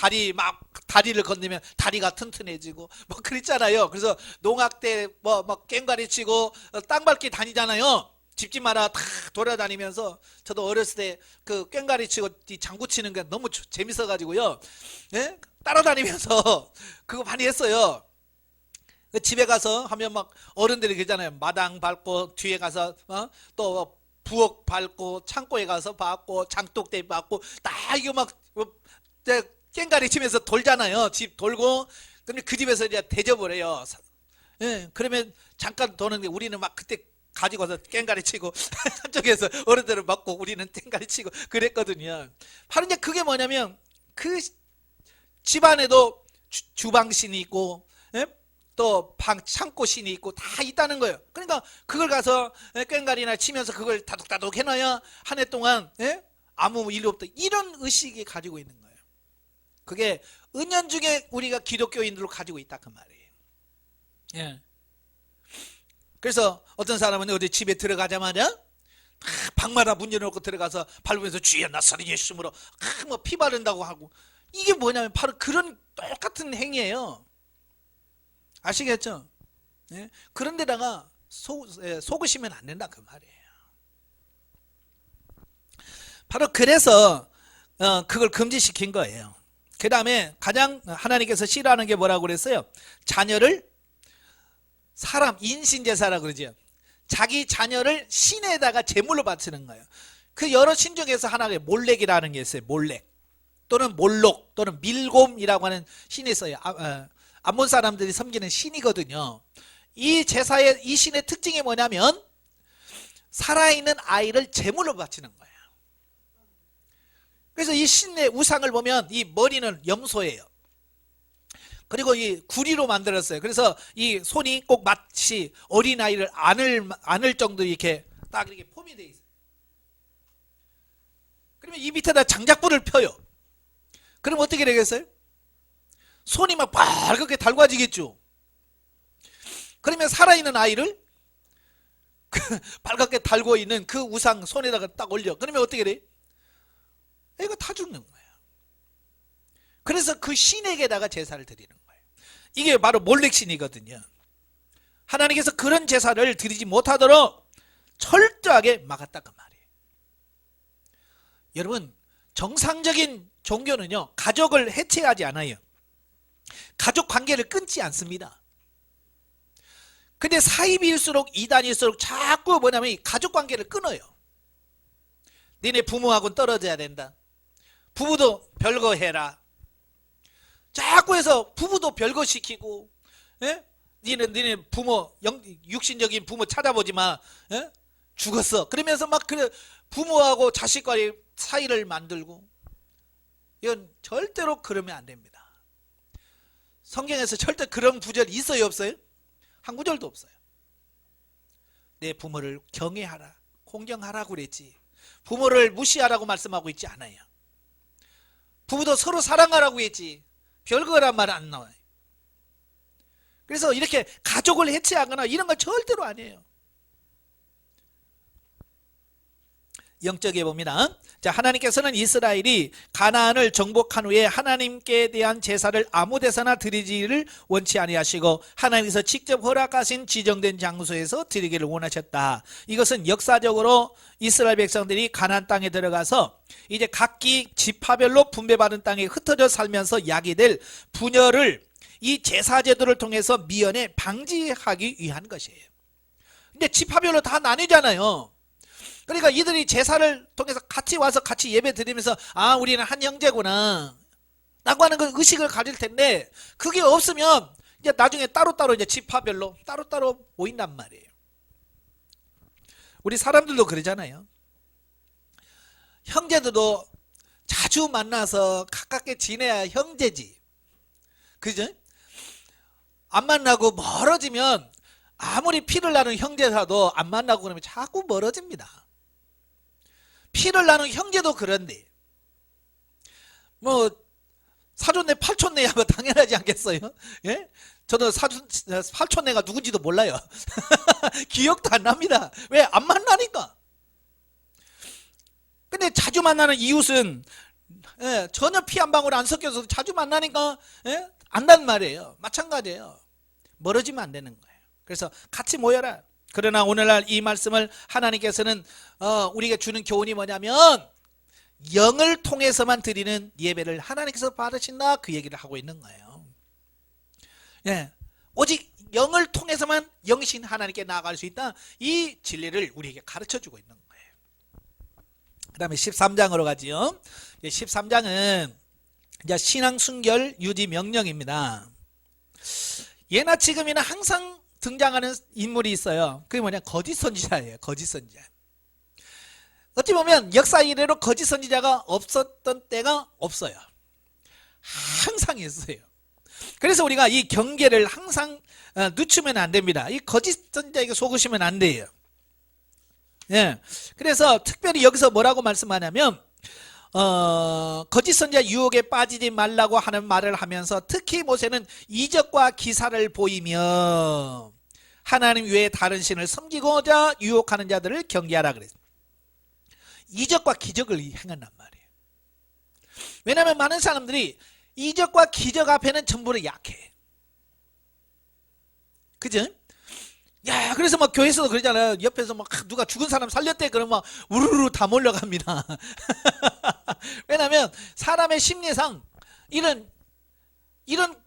다리를 건너면 다리가 튼튼해지고 뭐 그랬잖아요. 그래서 농악 때 뭐 꽹과리 치고 땅 밟기 다니잖아요. 집집마다 다 돌아다니면서 저도 어렸을 때 그 꽹과리 치고 장구 치는 게 너무 재밌어 가지고요. 예? 따라다니면서 그거 많이 했어요. 집에 가서 하면 막 어른들이 그러잖아요. 마당 밟고 뒤에 가서 또 부엌 밟고 창고에 가서 밟고 장독대 밟고 다 이거 막 꽹가리 치면서 돌잖아요. 집 돌고 그러면 그 집에서 이제 대접을 해요. 예, 그러면 잠깐 도는데 우리는 막 그때 가지고 와서 꽹가리 치고 한쪽에서 어른들을 맞고 우리는 꽹가리 치고 그랬거든요. 바로 이제 그게 뭐냐면 그 집안에도 주방신이 있고, 예? 또 창고 신이 있고 다 있다는 거예요. 그러니까 그걸 가서 꽹가리나 치면서 그걸 다독다독 해놔야 한 해 동안, 예? 아무 일 없다. 이런 의식이 가지고 있는 거예요. 그게 은연중에 우리가 기독교인들로 가지고 있다 그 말이에요. 예. 그래서 어떤 사람은 어디 집에 들어가자마자 방마다 문 열어놓고 들어가서 밟으면서 주여 나사렛 예수님으로 뭐 피 바른다고 하고, 이게 뭐냐면 바로 그런 똑같은 행위예요. 아시겠죠? 예? 그런 데다가 속으시면 안 된다 그 말이에요. 바로 그래서 그걸 금지시킨 거예요. 그 다음에 가장 하나님께서 싫어하는 게 뭐라고 그랬어요? 자녀를 인신제사라고 그러죠. 자기 자녀를 신에다가 제물로 바치는 거예요. 그 여러 신 중에서 하나가 몰렉이라는 게 있어요. 몰렉 또는 몰록 또는 밀곰이라고 하는 신이 있어요. 암몬 사람들이 섬기는 신이거든요. 이 제사의 이 신의 특징이 뭐냐면 살아있는 아이를 제물로 바치는 거예요. 그래서 이 신의 우상을 보면 이 머리는 염소예요. 그리고 이 구리로 만들었어요. 그래서 이 손이 꼭 마치 어린아이를 안을 정도 이렇게 딱 이렇게 폼이 돼 있어요. 그러면 이 밑에다 장작불을 펴요. 그럼 어떻게 되겠어요? 손이 막 빨갛게 달궈지겠죠. 그러면 살아있는 아이를 빨갛게 달고 있는 그 우상 손에다가 딱 올려. 그러면 어떻게 돼? 애가 다 죽는 거예요. 그래서 그 신에게다가 제사를 드리는 거예요. 이게 바로 몰렉신이거든요. 하나님께서 그런 제사를 드리지 못하도록 철저하게 막았다고 말이에요. 여러분, 정상적인 종교는요, 가족을 해체하지 않아요. 가족 관계를 끊지 않습니다. 근데 사입일수록 이단일수록 자꾸 뭐냐면 이 가족 관계를 끊어요. 니네 부모하고는 떨어져야 된다. 부부도 별거 해라. 자꾸 해서 부부도 별거 시키고, 예? 니네 부모 육신적인 부모 찾아보지 마. 예? 죽었어. 그러면서 막 그래 부모하고 자식과의 사이를 만들고. 이건 절대로 그러면 안 됩니다. 성경에서 절대 그런 구절이 있어요, 없어요? 한 구절도 없어요. 내 부모를 경외하라, 공경하라고 그랬지. 부모를 무시하라고 말씀하고 있지 않아요. 부부도 서로 사랑하라고 했지. 별거란 말 안 나와요. 그래서 이렇게 가족을 해체하거나 이런 거 절대로 아니에요. 영적에 봅니다. 자, 하나님께서는 이스라엘이 가나안을 정복한 후에 하나님께 대한 제사를 아무 데서나 드리지를 원치 아니하시고 하나님께서 직접 허락하신 지정된 장소에서 드리기를 원하셨다. 이것은 역사적으로 이스라엘 백성들이 가나안 땅에 들어가서 이제 각기 지파별로 분배받은 땅에 흩어져 살면서 야기될 분열을 이 제사 제도를 통해서 미연에 방지하기 위한 것이에요. 근데 지파별로 다 나뉘잖아요. 그러니까 이들이 제사를 통해서 같이 와서 같이 예배 드리면서 아, 우리는 한 형제구나 라고 하는 그 의식을 가질 텐데, 그게 없으면 이제 나중에 따로따로 이제 지파별로 따로따로 모인단 말이에요. 우리 사람들도 그러잖아요. 형제들도 자주 만나서 가깝게 지내야 형제지. 그죠? 안 만나고 멀어지면 아무리 피를 나는 형제라도 안 만나고 그러면 자꾸 멀어집니다. 피를 나는 형제도 그런데 뭐 사촌내 팔촌내야 뭐 당연하지 않겠어요? 예? 저도 팔촌내가 누군지도 몰라요. 기억도 안 납니다. 왜? 안 만나니까. 근데 자주 만나는 이웃은 예, 전혀 피 한 방울 안 섞여서 자주 만나니까 예? 안단 말이에요. 마찬가지예요. 멀어지면 안 되는 거예요. 그래서 같이 모여라. 그러나 오늘날 이 말씀을 하나님께서는 우리에게 주는 교훈이 뭐냐면 영을 통해서만 드리는 예배를 하나님께서 받으신다, 그 얘기를 하고 있는 거예요. 예, 오직 영을 통해서만 영신 하나님께 나아갈 수 있다, 이 진리를 우리에게 가르쳐주고 있는 거예요. 그 다음에 13장으로 가지요. 13장은 이제 신앙 순결 유지 명령입니다. 예나 지금이나 항상 등장하는 인물이 있어요. 그게 뭐냐? 거짓 선지자예요. 거짓 선지자. 어찌 보면 역사 이래로 거짓 선지자가 없었던 때가 없어요. 항상 있어요. 그래서 우리가 이 경계를 항상 늦추면 안 됩니다. 이 거짓 선지자에게 속으시면 안 돼요. 예. 그래서 특별히 여기서 뭐라고 말씀하냐면 거짓 선지자 유혹에 빠지지 말라고 하는 말을 하면서 특히 모세는 이적과 기사를 보이며 하나님 외에 다른 신을 섬기고자 유혹하는 자들을 경계하라 그랬습니다. 이적과 기적을 행한단 말이에요. 왜냐하면 많은 사람들이 이적과 기적 앞에는 전부 약해. 그죠? 야, 그래서 막 교회에서도 그러잖아요. 옆에서 막 누가 죽은 사람 살렸대 그러면 막 우르르 다 몰려갑니다. 왜냐하면 사람의 심리상 이런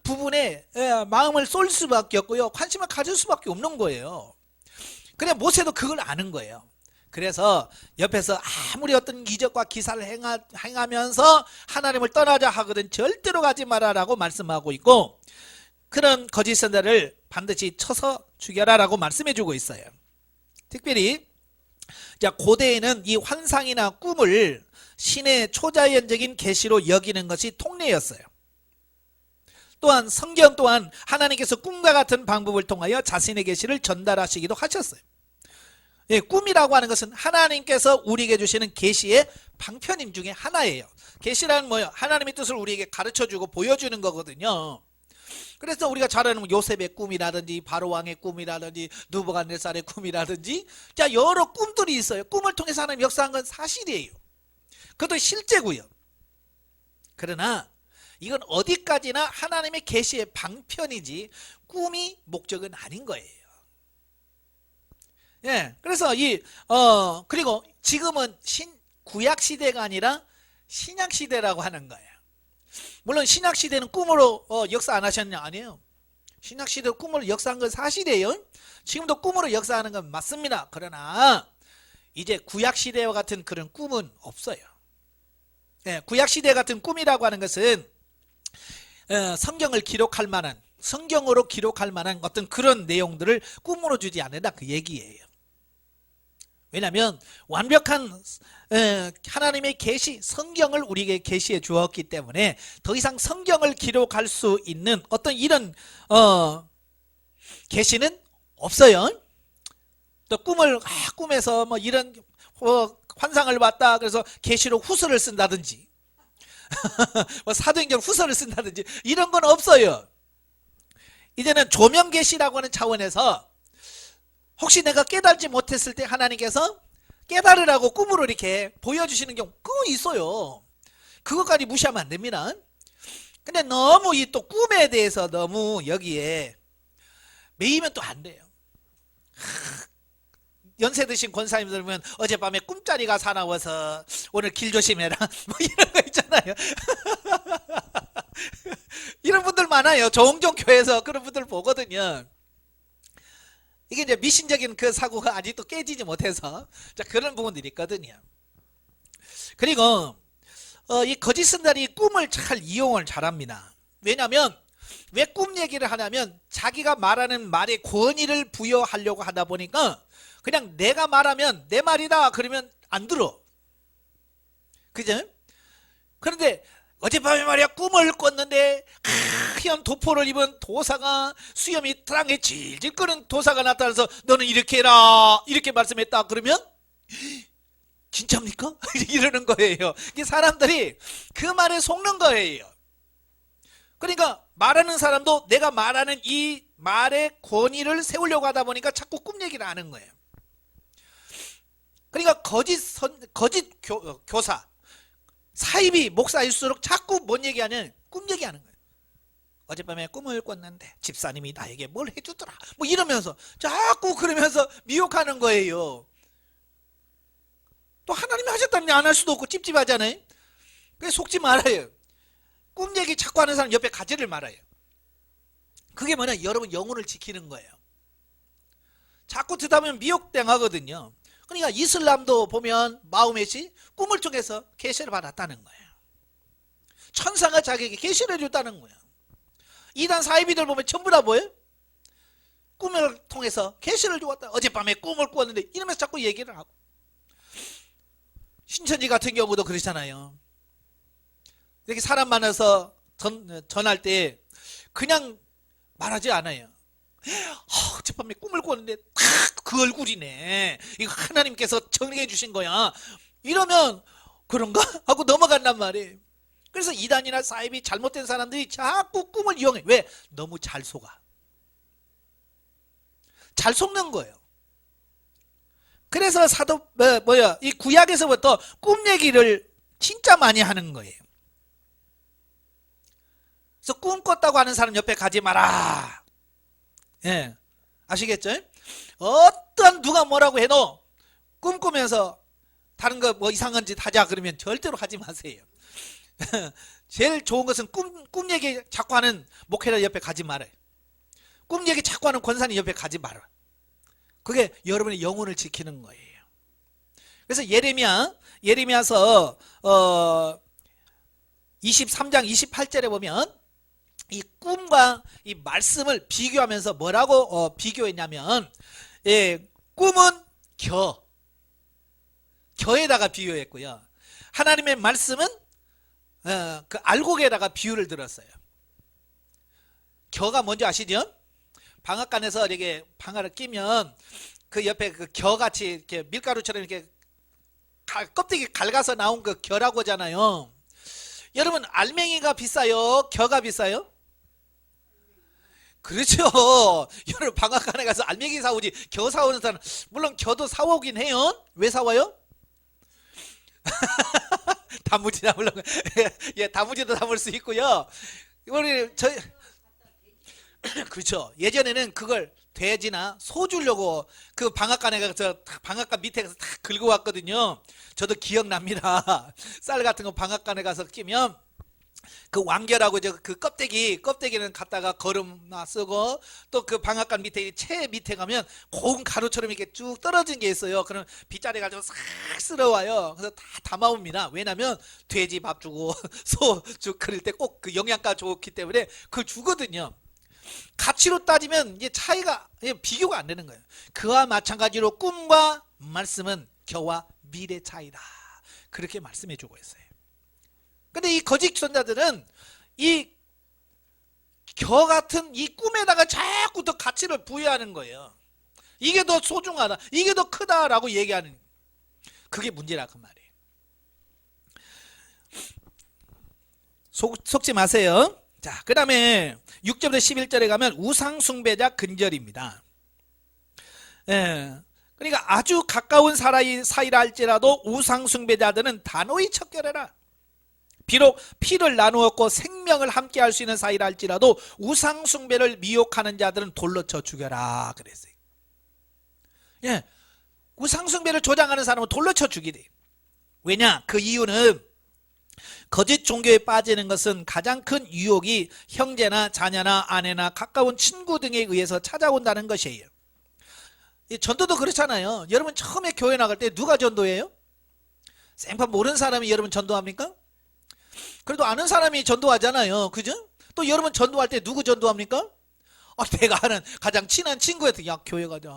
부분에 마음을 쏠 수밖에 없고요, 관심을 가질 수밖에 없는 거예요. 그래 모세도 그걸 아는 거예요. 그래서 옆에서 아무리 어떤 기적과 기사를 행하면서 하나님을 떠나자 하거든 절대로 가지 말아라고 말씀하고 있고, 그런 거짓 선자를 반드시 쳐서 죽여라라고 말씀해주고 있어요. 특별히 자, 고대에는 이 환상이나 꿈을 신의 초자연적인 계시로 여기는 것이 통례였어요. 또한 성경 또한 하나님께서 꿈과 같은 방법을 통하여 자신의 계시를 전달하시기도 하셨어요. 예, 꿈이라고 하는 것은 하나님께서 우리에게 주시는 계시의 방편임 중에 하나예요. 계시라는 뭐예요? 하나님의 뜻을 우리에게 가르쳐주고 보여주는 거거든요. 그래서 우리가 잘 아는 요셉의 꿈이라든지 바로왕의 꿈이라든지 느부갓네살의 꿈이라든지 자 여러 꿈들이 있어요. 꿈을 통해서 하나님 역사한 건 사실이에요. 그것도 실제고요. 그러나 이건 어디까지나 하나님의 계시의 방편이지 꿈이 목적은 아닌 거예요. 예, 그래서 그리고 지금은 구약 시대가 아니라 신약 시대라고 하는 거예요. 물론 신약 시대는 꿈으로 역사 안 하셨냐? 아니에요. 신약 시대 꿈으로 역사한 건 사실이에요. 지금도 꿈으로 역사하는 건 맞습니다. 그러나 이제 구약 시대와 같은 그런 꿈은 없어요. 예, 구약 시대 같은 꿈이라고 하는 것은 성경을 기록할 만한, 성경으로 기록할 만한 어떤 그런 내용들을 꿈으로 주지 않는다 그 얘기예요. 왜냐하면 완벽한 하나님의 계시, 성경을 우리에게 계시해 주었기 때문에 더 이상 성경을 기록할 수 있는 어떤 이런 계시는 없어요. 또 꿈에서 뭐 이런 환상을 봤다 그래서 계시록 후서를 쓴다든지 뭐 사도행전 후서를 쓴다든지 이런 건 없어요. 이제는 조명 계시라고 하는 차원에서 혹시 내가 깨달지 못했을 때 하나님께서 깨달으라고 꿈으로 이렇게 보여주시는 경우 그거 있어요. 그것까지 무시하면 안 됩니다. 근데 너무 이 또 꿈에 대해서 너무 여기에 매이면 또 안 돼요. 연세 드신 권사님들 보면 어젯밤에 꿈자리가 사나워서 오늘 길 조심해라 뭐 이런 거 있잖아요. 이런 분들 많아요. 종종 교회에서 그런 분들 보거든요. 이게 이제 미신적인 그 사고가 아직도 깨지지 못해서 자 그런 부분들이 있거든요. 그리고 이 거짓 선자들이 꿈을 잘 이용을 잘합니다. 왜냐하면 왜 꿈 얘기를 하냐면 자기가 말하는 말에 권위를 부여하려고 하다 보니까 그냥 내가 말하면 내 말이다 그러면 안 들어. 그죠? 그런데 어젯밤에 말이야 꿈을 꿨는데 하얀 도포를 입은 도사가 수염이 땅에 질질 끄는 도사가 나타나서 너는 이렇게 해라 이렇게 말씀했다 그러면 진짜입니까? 이러는 거예요. 이게 사람들이 그 말에 속는 거예요. 그러니까 말하는 사람도 내가 말하는 이 말의 권위를 세우려고 하다 보니까 자꾸 꿈 얘기를 하는 거예요. 그러니까 거짓 교사 사이비 목사일수록 자꾸 뭔 얘기하냐면 꿈 얘기하는 거예요. 어젯밤에 꿈을 꿨는데 집사님이 나에게 뭘 해주더라 뭐 이러면서 자꾸 그러면서 미혹하는 거예요. 또 하나님이 하셨다면 안 할 수도 없고 찝찝하잖아요. 그래서 속지 말아요. 꿈 얘기 자꾸 하는 사람 옆에 가지를 말아요. 그게 뭐냐 여러분 영혼을 지키는 거예요. 자꾸 듣다 보면 미혹당하거든요. 그러니까 이슬람도 보면 마호멧이 꿈을 통해서 계시를 받았다는 거예요. 천사가 자기에게 계시를 해줬다는 거예요. 이단 사이비들 보면 전부 다 뭐예요? 꿈을 통해서 계시를 주었다. 어젯밤에 꿈을 꾸었는데 이러면서 자꾸 얘기를 하고 신천지 같은 경우도 그렇잖아요. 이렇게 사람 만나서 전할 때 그냥 말하지 않아요. 어젯밤에 꿈을 꿨는데 딱 그 얼굴이네. 이거 하나님께서 정리해 주신 거야. 이러면 그런가? 하고 넘어간단 말이에요. 그래서 이단이나 사이비 잘못된 사람들이 자꾸 꿈을 이용해. 왜? 너무 잘 속아. 잘 속는 거예요. 그래서 이 구약에서부터 꿈 얘기를 진짜 많이 하는 거예요. 그래서 꿈 꿨다고 하는 사람 옆에 가지 마라. 예. 아시겠죠? 어떤 누가 뭐라고 해도 꿈꾸면서 다른 거 뭐 이상한 짓 하자 그러면 절대로 하지 마세요. 제일 좋은 것은 꿈 얘기 자꾸 하는 목회자 옆에 가지 말아요. 꿈 얘기 자꾸 하는 권사님 옆에 가지 말아. 그게 여러분의 영혼을 지키는 거예요. 그래서 예레미야서 23장 28절에 보면 이 꿈과 이 말씀을 비교하면서 뭐라고 비교했냐면 꿈은 겨에다가 비유했고요. 하나님의 말씀은 그 알곡에다가 비유를 들었어요. 겨가 뭔지 아시죠? 방앗간에서 이렇게 방아를 끼면 그 옆에 그 겨같이 이렇게 밀가루처럼 이렇게 껍데기 갈가서 나온 그 겨라고 하잖아요. 여러분 알맹이가 비싸요? 겨가 비싸요? 그렇죠. 여러분 방앗간에 가서 알맹이 사오지 겨 사오는 사람 물론 겨도 사오긴 해요. 왜 사와요? 단무지 담으려고. 예, 단무지도 담을 수 있고요. 우리 저희 그렇죠. 예전에는 그걸 돼지나 소 주려고 그 방앗간에 가서 방앗간 밑에 가서 탁 긁어 왔거든요. 저도 기억납니다. 쌀 같은 거 방앗간에 가서 끼면 그 왕결하고 그 껍데기는 갖다가 거름나 쓰고 또 그 방앗간 밑에 채 밑에 가면 고운 가루처럼 이렇게 쭉 떨어진 게 있어요. 그럼 빗자루 가지고 싹 쓸어와요. 그래서 다 담아옵니다. 왜냐면 돼지 밥 주고 소죽 끓일 때 꼭 그 영양가 좋기 때문에 그걸 주거든요. 가치로 따지면 이제 차이가 비교가 안 되는 거예요. 그와 마찬가지로 꿈과 말씀은 겨와 미래 차이다. 그렇게 말씀해 주고 있어요. 근데 이 거짓 선자들은 이 겨 같은 이 꿈에다가 자꾸 더 가치를 부여하는 거예요. 이게 더 소중하다, 이게 더 크다라고 얘기하는, 그게 문제라 그 말이에요. 속지 마세요. 자, 그 다음에 6절부터 11절에 가면 우상숭배자 근절입니다. 예. 그러니까 아주 가까운 사이라 할지라도 우상숭배자들은 단호히 척결해라. 비록 피를 나누었고 생명을 함께 할 수 있는 사이라 할지라도 우상숭배를 미혹하는 자들은 돌로 쳐 죽여라 그랬어요. 예, 우상숭배를 조장하는 사람은 돌로 쳐 죽이래. 왜냐? 그 이유는 거짓 종교에 빠지는 것은 가장 큰 유혹이 형제나 자녀나 아내나 가까운 친구 등에 의해서 찾아온다는 것이에요. 전도도 그렇잖아요. 여러분 처음에 교회 나갈 때 누가 전도해요? 생판 모르는 사람이 여러분 전도합니까? 그래도 아는 사람이 전도하잖아요. 그죠? 또 여러분 전도할 때 누구 전도합니까? 내가 아는 가장 친한 친구한테 야 교회 가자.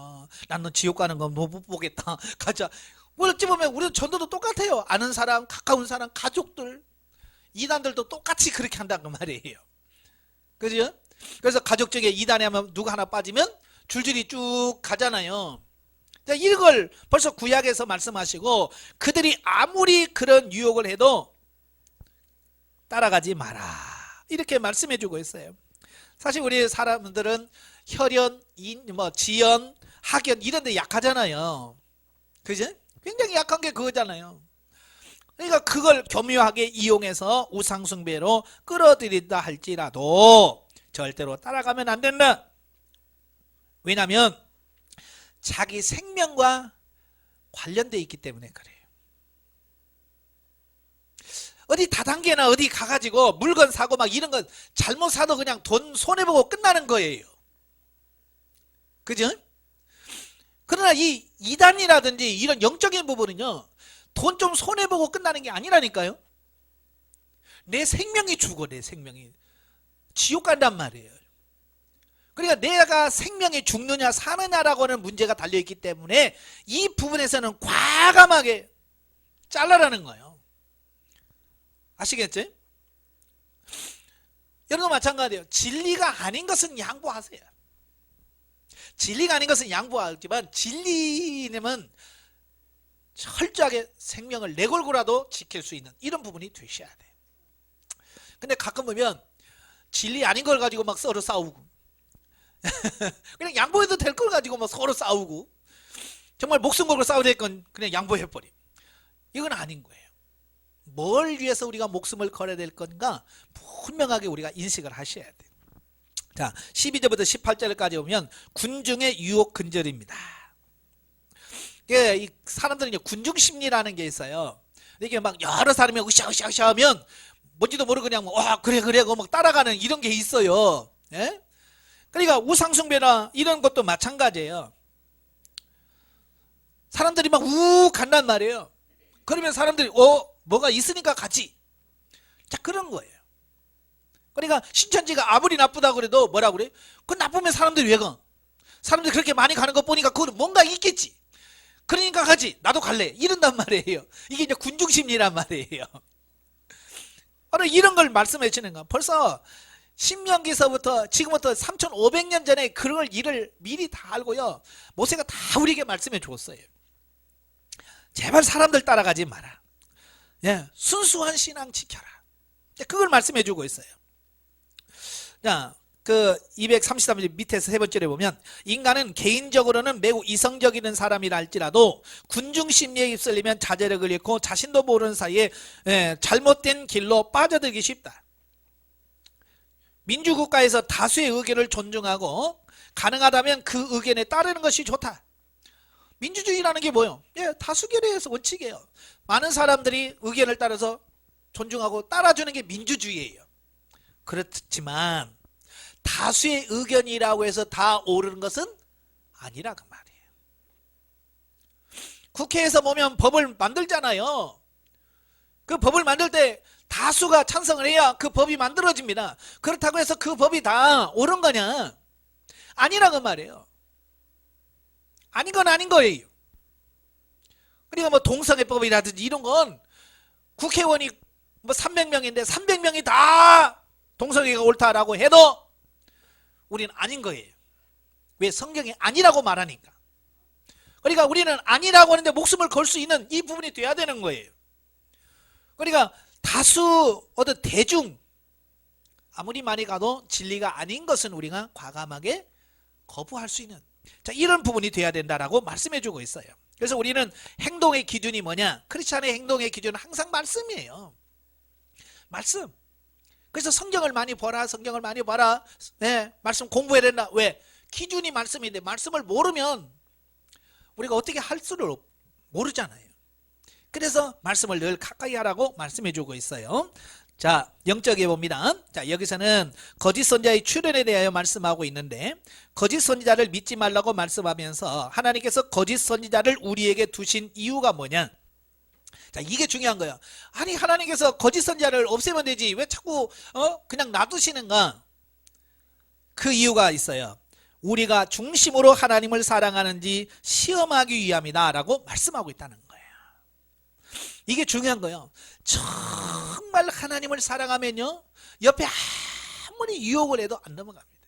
난 너 지옥 가는 거 못 보겠다. 가자. 어찌 보면 우리도 전도도 똑같아요. 아는 사람, 가까운 사람, 가족들, 이단들도 똑같이 그렇게 한다는 말이에요. 그죠? 그래서 가족 중에 이단에 하면 누구 하나 빠지면 줄줄이 쭉 가잖아요. 이걸 벌써 구약에서 말씀하시고 그들이 아무리 그런 유혹을 해도 따라가지 마라 이렇게 말씀해 주고 있어요. 사실 우리 사람들은 혈연, 지연, 학연 이런 데 약하잖아요. 그죠? 굉장히 약한 게 그거잖아요. 그러니까 그걸 교묘하게 이용해서 우상숭배로 끌어들인다 할지라도 절대로 따라가면 안 된다. 왜냐하면 자기 생명과 관련되어 있기 때문에 그래요. 어디 다단계나 어디 가가지고 물건 사고 막 이런 거 잘못 사도 그냥 돈 손해보고 끝나는 거예요. 그죠? 그러나 이 이단이라든지 이런 영적인 부분은요, 돈 좀 손해보고 끝나는 게 아니라니까요. 내 생명이 죽어, 내 생명이. 지옥 간단 말이에요. 그러니까 내가 생명이 죽느냐 사느냐라고 하는 문제가 달려있기 때문에 이 부분에서는 과감하게 잘라라는 거예요. 아시겠죠? 여러분도 마찬가지예요. 진리가 아닌 것은 양보하세요. 진리가 아닌 것은 양보하지만 진리님은 철저하게 생명을 내걸고라도 지킬 수 있는 이런 부분이 되셔야 돼요. 근데 가끔 보면 진리 아닌 걸 가지고 막 서로 싸우고 그냥 양보해도 될 걸 가지고 막 서로 싸우고 정말 목숨 걸고 싸워야 될 건 그냥 양보해버림. 이건 아닌 거예요. 뭘 위해서 우리가 목숨을 걸어야 될 건가 분명하게 우리가 인식을 하셔야 돼요. 자, 12절부터 18절까지 보면 군중의 유혹 근절입니다. 이 사람들은 이제 군중 심리라는 게 있어요. 이게 막 여러 사람이 으쌰으쌰으쌰 하면 뭔지도 모르고 그냥 와 그래 그래 막 따라가는 이런 게 있어요. 예? 그러니까 우상숭배나 이런 것도 마찬가지예요. 사람들이 막 우 간단 말이에요. 그러면 사람들이 뭐가 있으니까 가지. 자, 그런 거예요. 그러니까 신천지가 아무리 나쁘다고 그래도 뭐라 그래? 그 나쁘면 사람들이 왜 가? 사람들이 그렇게 많이 가는 거 보니까 그건 뭔가 있겠지. 그러니까 가지. 나도 갈래. 이런단 말이에요. 이게 이제 군중심리란 말이에요. 바로 이런 걸 말씀해 주는 거야. 벌써 신명기서부터 지금부터 3500년 전에 그런 일을 미리 다 알고요. 모세가 다 우리에게 말씀해 줬어요. 제발 사람들 따라가지 마라. 예, 순수한 신앙 지켜라. 그걸 말씀해 주고 있어요. 자, 그 233절 밑에서 세 번째로 보면 인간은 개인적으로는 매우 이성적인 사람이라 할지라도 군중 심리에 휩쓸리면 자제력을 잃고 자신도 모르는 사이에 잘못된 길로 빠져들기 쉽다. 민주국가에서 다수의 의견을 존중하고 가능하다면 그 의견에 따르는 것이 좋다. 민주주의라는 게 뭐예요? 다수결에 서 원칙이에요. 많은 사람들이 의견을 따라서 존중하고 따라주는 게 민주주의예요. 그렇지만 다수의 의견이라고 해서 다 옳은 것은 아니라 그 말이에요. 국회에서 보면 법을 만들잖아요. 그 법을 만들 때 다수가 찬성을 해야 그 법이 만들어집니다. 그렇다고 해서 그 법이 다 옳은 거냐? 아니라 그 말이에요. 아닌 건 아닌 거예요. 그러니까 뭐 동성애법이라든지 이런 건 국회의원이 뭐 300명인데 300명이 다 동성애가 옳다라고 해도 우리는 아닌 거예요. 왜? 성경이 아니라고 말하니까. 그러니까 우리는 아니라고 하는데 목숨을 걸 수 있는 이 부분이 돼야 되는 거예요. 그러니까 다수 어떤 대중 아무리 많이 가도 진리가 아닌 것은 우리가 과감하게 거부할 수 있는 이런 부분이 돼야 된다라고 말씀해 주고 있어요. 그래서 우리는 행동의 기준이 뭐냐? 크리스찬의 행동의 기준은 항상 말씀이에요. 말씀. 그래서 성경을 많이 보라. 성경을 많이 봐라. 말씀 공부해야 된다. 왜? 기준이 말씀인데 말씀을 모르면 우리가 어떻게 할 수를 모르잖아요. 그래서 말씀을 늘 가까이 하라고 말씀해 주고 있어요. 자, 영적에 봅니다. 자, 여기서는 거짓 선지자의 출현에 대하여 말씀하고 있는데 거짓 선지자를 믿지 말라고 말씀하면서 하나님께서 거짓 선지자를 우리에게 두신 이유가 뭐냐? 자, 이게 중요한 거예요. 아니, 하나님께서 거짓 선지자를 없애면 되지 왜 자꾸 그냥 놔두시는가? 그 이유가 있어요. 우리가 중심으로 하나님을 사랑하는지 시험하기 위함이다 라고 말씀하고 있다는 거예요. 이게 중요한 거예요. 정말 하나님을 사랑하면요 옆에 아무리 유혹을 해도 안 넘어갑니다.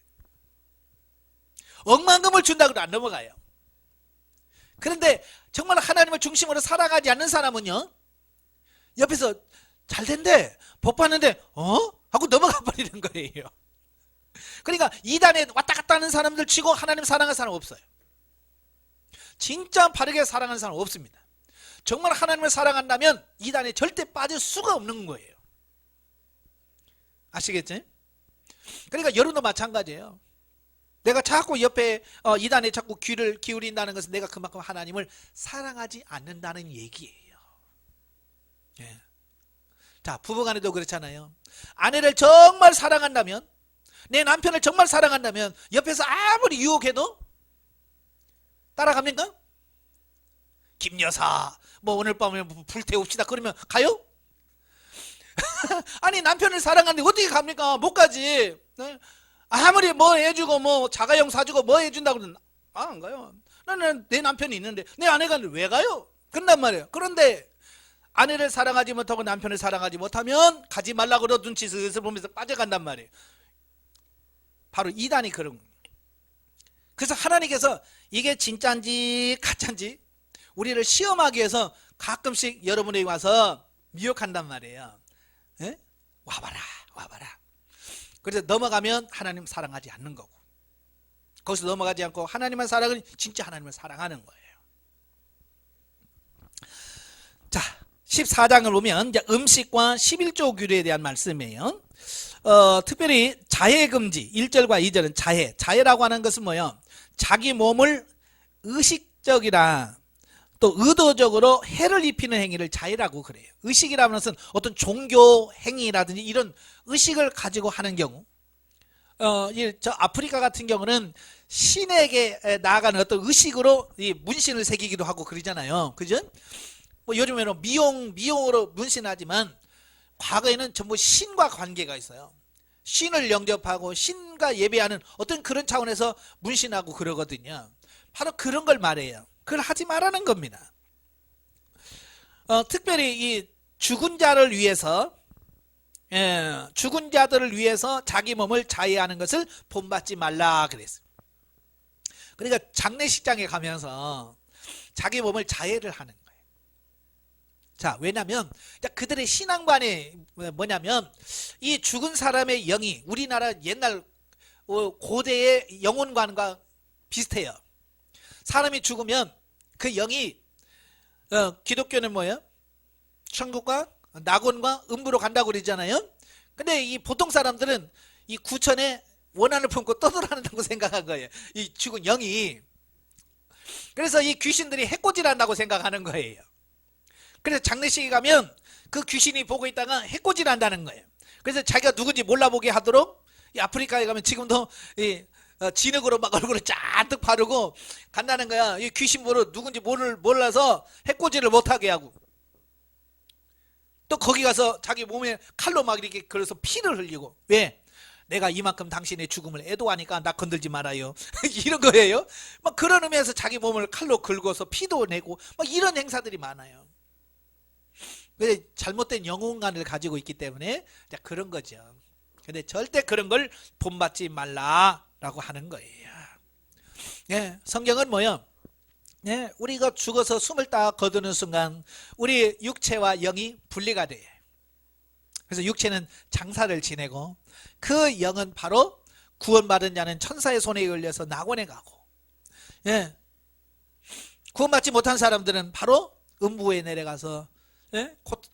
억만금을 준다고 해도 안 넘어가요. 그런데 정말 하나님을 중심으로 사랑하지 않는 사람은요 옆에서 잘 된대 복 받는데 하고 넘어가 버리는 거예요. 그러니까 이단에 왔다 갔다 하는 사람들 치고 하나님 사랑하는 사람 없어요. 진짜 바르게 사랑하는 사람 없습니다. 정말 하나님을 사랑한다면 이단에 절대 빠질 수가 없는 거예요. 아시겠지? 그러니까 여러분도 마찬가지예요. 내가 자꾸 옆에 이단에 자꾸 귀를 기울인다는 것은 내가 그만큼 하나님을 사랑하지 않는다는 얘기예요. 예. 자, 부부간에도 그렇잖아요. 아내를 정말 사랑한다면, 내 남편을 정말 사랑한다면 옆에서 아무리 유혹해도 따라갑니까? 김 여사 뭐 오늘 밤에 불태웁시다 그러면 가요? 아니, 남편을 사랑하는데 어떻게 갑니까? 못 가지. 아무리 뭐 해주고 뭐 자가용 사주고 뭐 해준다고 그러면 안 가요. 나는 내 남편이 있는데 내 아내가 왜 가요? 그런단 말이에요. 그런데 아내를 사랑하지 못하고 남편을 사랑하지 못하면 가지 말라고 그러 눈치 슬슬 보면서 빠져간단 말이에요. 바로 이단이 그런 거예요. 그래서 하나님께서 이게 진짜인지 가짜인지 우리를 시험하기 위해서 가끔씩 여러분에게 와서 미혹한단 말이에요. 에? 와봐라 와봐라. 그래서 넘어가면 하나님 사랑하지 않는 거고, 거기서 넘어가지 않고 하나님만 사랑은 진짜 하나님을 사랑하는 거예요. 자, 14장을 보면 이제 음식과 11조 규례에 대한 말씀이에요. 특별히 자해 금지 1절과 2절은 자해라고 하는 것은 뭐예요? 자기 몸을 의식적이라 또 의도적으로 해를 입히는 행위를 자해라고 그래요. 의식이라는 것은 어떤 종교 행위라든지 이런 의식을 가지고 하는 경우, 저 아프리카 같은 경우는 신에게 나아가는 어떤 의식으로 이 문신을 새기기도 하고 그러잖아요. 그죠? 뭐 요즘에는 미용으로 문신하지만 과거에는 전부 신과 관계가 있어요. 신을 영접하고 신과 예배하는 어떤 그런 차원에서 문신하고 그러거든요. 바로 그런 걸 말해요. 그걸 하지 말라는 겁니다. 특별히 이 죽은 자를 위해서, 죽은 자들을 위해서 자기 몸을 자해하는 것을 본받지 말라 그랬어요. 그러니까 장례식장에 가면서 자기 몸을 자해를 하는 거예요. 자, 왜냐면 그들의 신앙관이 뭐냐면 이 죽은 사람의 영이, 우리나라 옛날 고대의 영혼관과 비슷해요. 사람이 죽으면 그 영이 기독교는 뭐예요? 천국과 낙원과 음부로 간다고 그러잖아요. 근데 이 보통 사람들은 이 구천에 원한을 품고 떠돌아다닌다고 생각한 거예요. 이 죽은 영이. 그래서 이 귀신들이 해코지한다고 생각하는 거예요. 그래서 장례식에 가면 그 귀신이 보고 있다가 해코지한다는 거예요. 그래서 자기가 누군지 몰라보게 하도록 이 아프리카에 가면 지금도 이 진흙으로 막 얼굴을 잔뜩 바르고 간다는 거야. 이 귀신 보러 누군지 몰라서 해코지를 못하게 하고, 또 거기 가서 자기 몸에 칼로 막 이렇게 그래서 피를 흘리고. 왜? 내가 이만큼 당신의 죽음을 애도하니까 나 건들지 말아요. 이런 거예요. 막 그런 의미에서 자기 몸을 칼로 긁어서 피도 내고 막 이런 행사들이 많아요. 왜? 잘못된 영혼관을 가지고 있기 때문에 그런 거죠. 근데 절대 그런 걸 본받지 말라라고 하는 거예요. 예, 성경은 뭐요? 예, 우리가 죽어서 숨을 딱 거두는 순간 우리 육체와 영이 분리가 돼요. 그래서 육체는 장사를 지내고 그 영은 바로 구원받은 자는 천사의 손에 걸려서 낙원에 가고, 예, 구원받지 못한 사람들은 바로 음부에 내려가서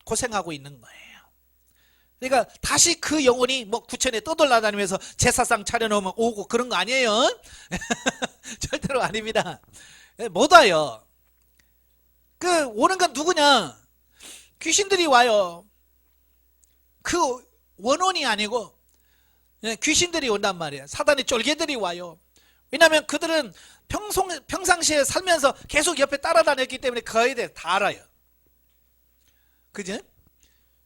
고생하고 있는 거예요. 그러니까 다시 그 영혼이 뭐 구천에 떠돌아다니면서 제사상 차려놓으면 오고 그런 거 아니에요. 절대로 아닙니다. 못 와요. 그 오는 건 누구냐? 귀신들이 와요. 그 원혼이 아니고 귀신들이 온단 말이에요. 사단의 쫄개들이 와요. 왜냐하면 그들은 평상시에 살면서 계속 옆에 따라다녔기 때문에 거의 다 알아요. 그죠?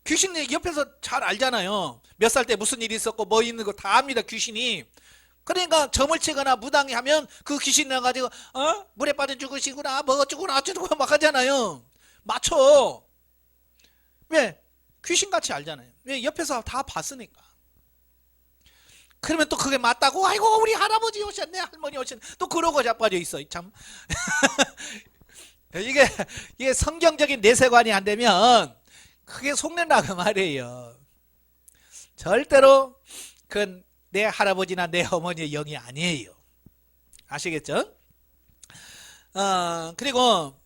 귀신이 옆에서 잘 알잖아요. 몇 살 때 무슨 일이 있었고 뭐 있는 거 다 압니다, 귀신이. 그러니까 점을 치거나 무당하면 그 귀신 나가지고 물에 빠져 죽으시구나 뭐 어쩌구나 어쩌고 막 하잖아요. 맞춰. 왜? 귀신같이 알잖아요. 왜? 옆에서 다 봤으니까. 그러면 또 그게 맞다고 아이고 우리 할아버지 오셨네 할머니 오셨네 또 그러고 자빠져 있어. 참. 이게 성경적인 내세관이 안 되면 크게 속는다고 말이에요. 절대로 그건 내 할아버지나 내 어머니의 영이 아니에요. 아시겠죠? 그리고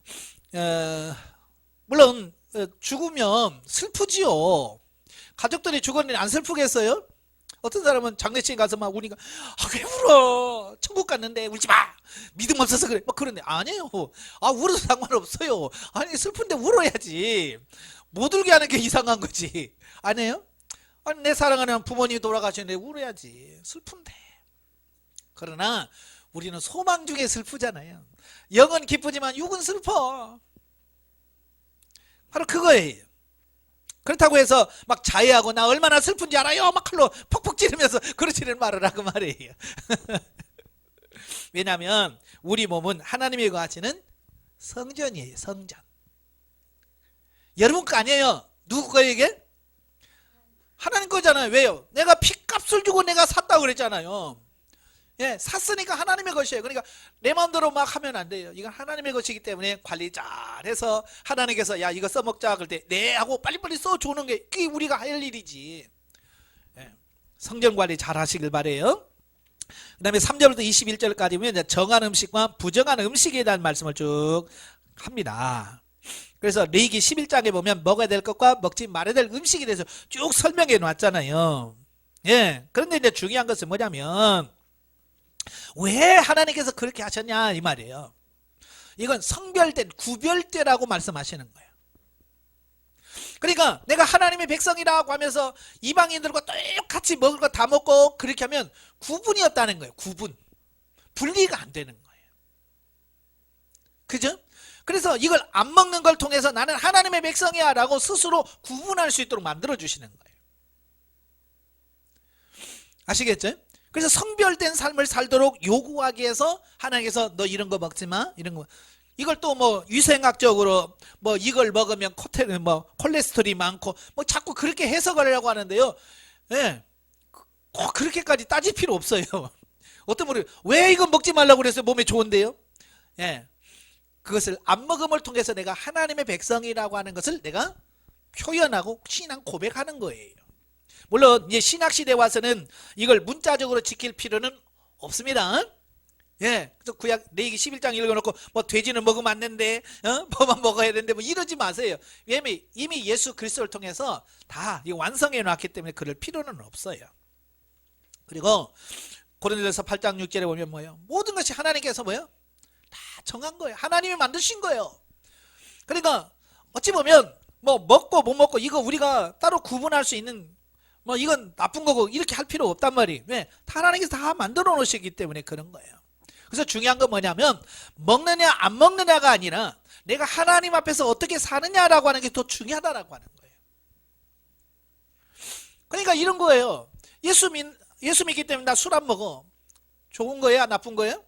물론 죽으면 슬프지요. 가족들이 죽었는데 안 슬프겠어요? 어떤 사람은 장례식에 가서 막 우니까 왜 울어? 천국 갔는데 울지 마. 믿음 없어서 그래. 막 그런데 아니에요. 울어도 상관없어요. 아니 슬픈데 울어야지. 못 울게 하는 게 이상한 거지. 아니에요? 아니 내 사랑하는 부모님이 돌아가셨는데 울어야지. 슬픈데. 그러나 우리는 소망 중에 슬프잖아요. 영은 기쁘지만 육은 슬퍼. 바로 그거예요. 그렇다고 해서 막 자해하고 나 얼마나 슬픈지 알아요? 막 칼로 퍽퍽 찌르면서 그러지는 말으라고 말이에요. 왜냐하면 우리 몸은 하나님이 거하시는 성전이에요. 성전. 여러분 거 아니에요. 누구 거예요 이게? 하나님 거잖아요. 왜요? 내가 핏값을 주고 내가 샀다고 그랬잖아요. 예, 샀으니까 하나님의 것이에요. 그러니까 내 마음대로 막 하면 안 돼요. 이건 하나님의 것이기 때문에 관리 잘해서 하나님께서 야 이거 써먹자 그럴 때 네 하고 빨리빨리 써주는 게 그게 우리가 할 일이지. 예, 성전 관리 잘 하시길 바래요. 그 다음에 3절부터 21절까지 보면 이제 정한 음식과 부정한 음식에 대한 말씀을 쭉 합니다. 그래서 레위기 11장에 보면 먹어야 될 것과 먹지 말아야 될 음식에 대해서 쭉 설명해 놨잖아요. 예, 그런데 이제 중요한 것은 뭐냐면 왜 하나님께서 그렇게 하셨냐 이 말이에요. 이건 성별된 구별되라고 말씀하시는 거예요. 그러니까 내가 하나님의 백성이라고 하면서 이방인들과 똑같이 먹을 거 다 먹고 그렇게 하면 구분이 없다는 거예요. 구분. 분리가 안 되는 거예요. 그죠? 그래서 이걸 안 먹는 걸 통해서 나는 하나님의 백성이야 라고 스스로 구분할 수 있도록 만들어 주시는 거예요. 아시겠죠? 그래서 성별된 삶을 살도록 요구하기 위해서 하나님께서 너 이런 거 먹지 마 이런 거. 이걸 또 뭐 위생학적으로 뭐 이걸 먹으면 콜레스테롤이 많고 뭐 자꾸 그렇게 해석을 하려고 하는데요. 예, 꼭 그렇게까지 따질 필요 없어요. 어떤 분이 왜 이거 먹지 말라고 그랬어요? 몸에 좋은데요. 예, 그것을 안 먹음을 통해서 내가 하나님의 백성이라고 하는 것을 내가 표현하고 신앙 고백하는 거예요. 물론 이제 신약 시대 와서는 이걸 문자적으로 지킬 필요는 없습니다. 예, 그래서 구약 레위기 11장 읽어놓고 뭐 돼지는 먹으면 안 된대, 뭐만 먹어야 되는데 뭐 이러지 마세요. 왜냐면 이미 예수 그리스도를 통해서 다 완성해 놨기 때문에 그럴 필요는 없어요. 그리고 고린도전서 8장 6절에 보면 뭐예요? 모든 것이 하나님께서 뭐예요? 다 정한 거예요. 하나님이 만드신 거예요. 그러니까 어찌 보면 뭐 먹고 못 먹고 이거 우리가 따로 구분할 수 있는 뭐 이건 나쁜 거고 이렇게 할 필요 없단 말이에요. 왜? 하나님께서 다 만들어 놓으시기 때문에 그런 거예요. 그래서 중요한 건 뭐냐면 먹느냐 안 먹느냐가 아니라 내가 하나님 앞에서 어떻게 사느냐라고 하는 게 더 중요하다라고 하는 거예요. 그러니까 이런 거예요. 예수 믿기 때문에 나 술 안 먹어. 좋은 거야? 나쁜 거예요?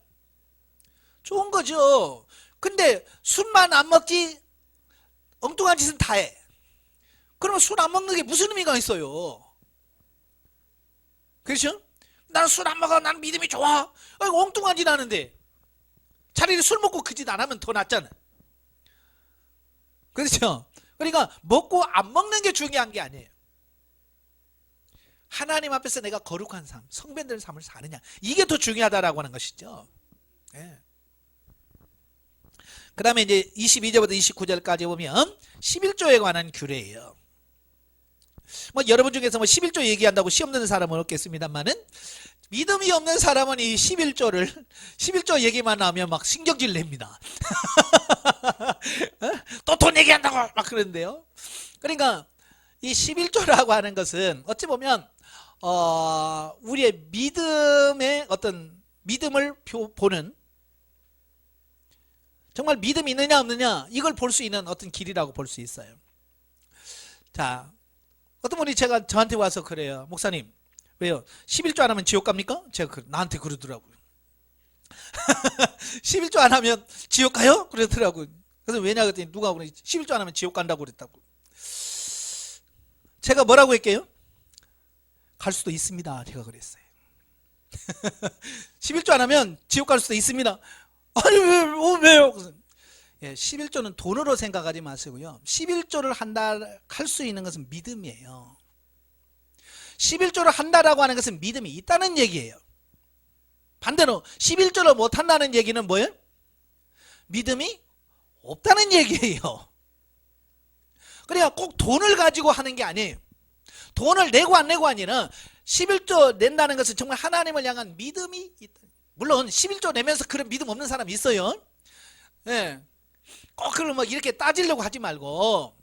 좋은 거죠. 근데 술만 안 먹지 엉뚱한 짓은 다 해. 그러면 술 안 먹는 게 무슨 의미가 있어요? 그렇죠? 나는 술 안 먹어. 난 믿음이 좋아. 엉뚱한 짓 하는데 차라리 술 먹고 그 짓 안 하면 더 낫잖아. 그렇죠? 그러니까 먹고 안 먹는 게 중요한 게 아니에요. 하나님 앞에서 내가 거룩한 삶, 성변된 삶을 사느냐, 이게 더 중요하다라고 하는 것이죠. 예. 그 다음에 이제 22절부터 29절까지 보면 11조에 관한 규례예요. 뭐 여러분 중에서 뭐 11조 얘기한다고 시험 드는 사람은 없겠습니다만은 믿음이 없는 사람은 이 11조 얘기만 나오면 막 신경질 냅니다. 또 돈 얘기한다고 막 그러는데요. 그러니까 이 11조라고 하는 것은 어찌 보면 우리의 믿음의 어떤 믿음을 보는, 정말 믿음이 있느냐 없느냐 이걸 볼 수 있는 어떤 길이라고 볼 수 있어요. 자, 어떤 분이 저한테 와서 그래요. 목사님, 왜요? 11조 안 하면 지옥 갑니까? 제가 나한테 그러더라고요. 11조 안 하면 지옥 가요? 그러더라고요. 그래서 왜냐 그랬더니 누가 그러니 11조 안 하면 지옥 간다고 그랬다고. 제가 뭐라고 했게요? 갈 수도 있습니다. 제가 그랬어요. 11조 안 하면 지옥 갈 수도 있습니다. 아니 왜요? 11조는 돈으로 생각하지 마시고요. 11조를 할 수 있는 것은 믿음이에요. 11조를 한다라고 하는 것은 믿음이 있다는 얘기예요. 반대로 11조를 못 한다는 얘기는 뭐예요? 믿음이 없다는 얘기예요. 그러니까 꼭 돈을 가지고 하는 게 아니에요. 돈을 내고 안 내고 아니라 11조 낸다는 것은 정말 하나님을 향한 믿음이 있다. 물론 11조 내면서 그런 믿음 없는 사람이 있어요. 예. 꼭 그걸 뭐 이렇게 따지려고 하지 말고,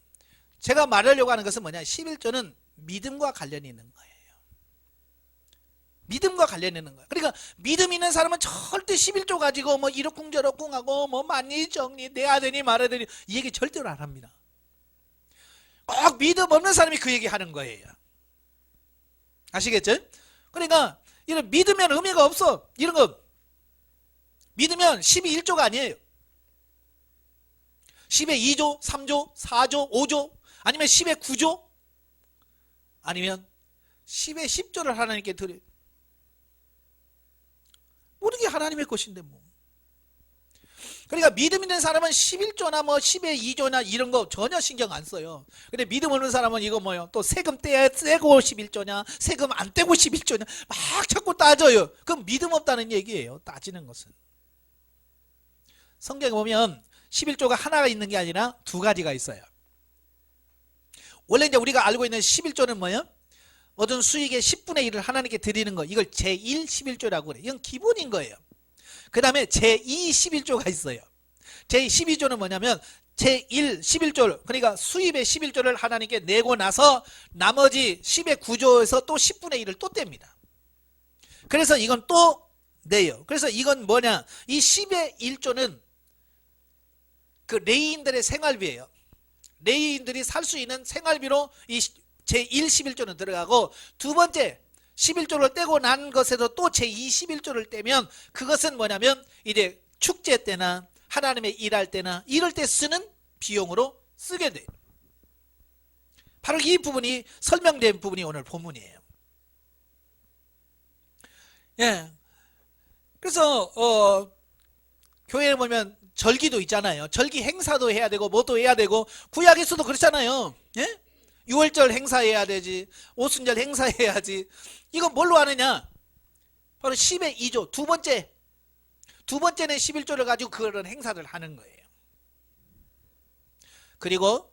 제가 말하려고 하는 것은 뭐냐, 11조는 믿음과 관련이 있는 거예요. 믿음과 관련이 있는 거예요. 그러니까 믿음 있는 사람은 절대 11조 가지고 뭐 이러쿵저러쿵 하고 뭐 만리정리 내 아들이 말하더니 이 얘기 절대로 안 합니다. 꼭 믿음 없는 사람이 그 얘기 하는 거예요. 아시겠죠? 그러니까 이런 믿으면 의미가 없어. 이런 거 믿으면 12.1조가 아니에요. 10의 2조, 3조, 4조, 5조, 아니면 10의 9조, 아니면 10의 10조를 하나님께 드려요. 모든 게 하나님의 것인데 뭐. 그러니까 믿음 있는 사람은 11조나 뭐 10의 2조나 이런 거 전혀 신경 안 써요. 근데 믿음 없는 사람은 이거 뭐예요? 또 세금 떼고 11조냐, 세금 안 떼고 11조냐 막 자꾸 따져요. 그럼 믿음 없다는 얘기예요. 따지는 것은. 성경에 보면 11조가 하나가 있는 게 아니라 두 가지가 있어요. 원래 이제 우리가 알고 있는 11조는 뭐예요? 얻은 수익의 10분의 1을 하나님께 드리는 거. 이걸 제1 11조라고 그래요. 이건 기본인 거예요. 그 다음에 제2 11조가 있어요. 제2 12조는 뭐냐면 제1 11조, 그러니까 수입의 11조를 하나님께 내고 나서 나머지 10의 9조에서 또 10분의 1을 또 뗍니다. 그래서 이건 또 내요. 그래서 이건 뭐냐, 이 10의 1조는 그 레위인들의 생활비예요. 레위인들이 살 수 있는 생활비로 이 제1 11조는 들어가고, 두 번째 11조를 떼고 난 것에서 또 제2 11조를 떼면 그것은 뭐냐면 이제 축제 때나 하나님의 일할 때나 이럴 때 쓰는 비용으로 쓰게 돼요. 바로 이 부분이 설명된 부분이 오늘 본문이에요. 예. 그래서 교회에 보면 절기도 있잖아요. 절기 행사도 해야 되고 뭐도 해야 되고, 구약에서도 그렇잖아요. 예? 유월절 행사해야 되지. 오순절 행사해야지. 이건 뭘로 하느냐? 바로 10의 2조. 두 번째는 11조를 가지고 그런 행사를 하는 거예요. 그리고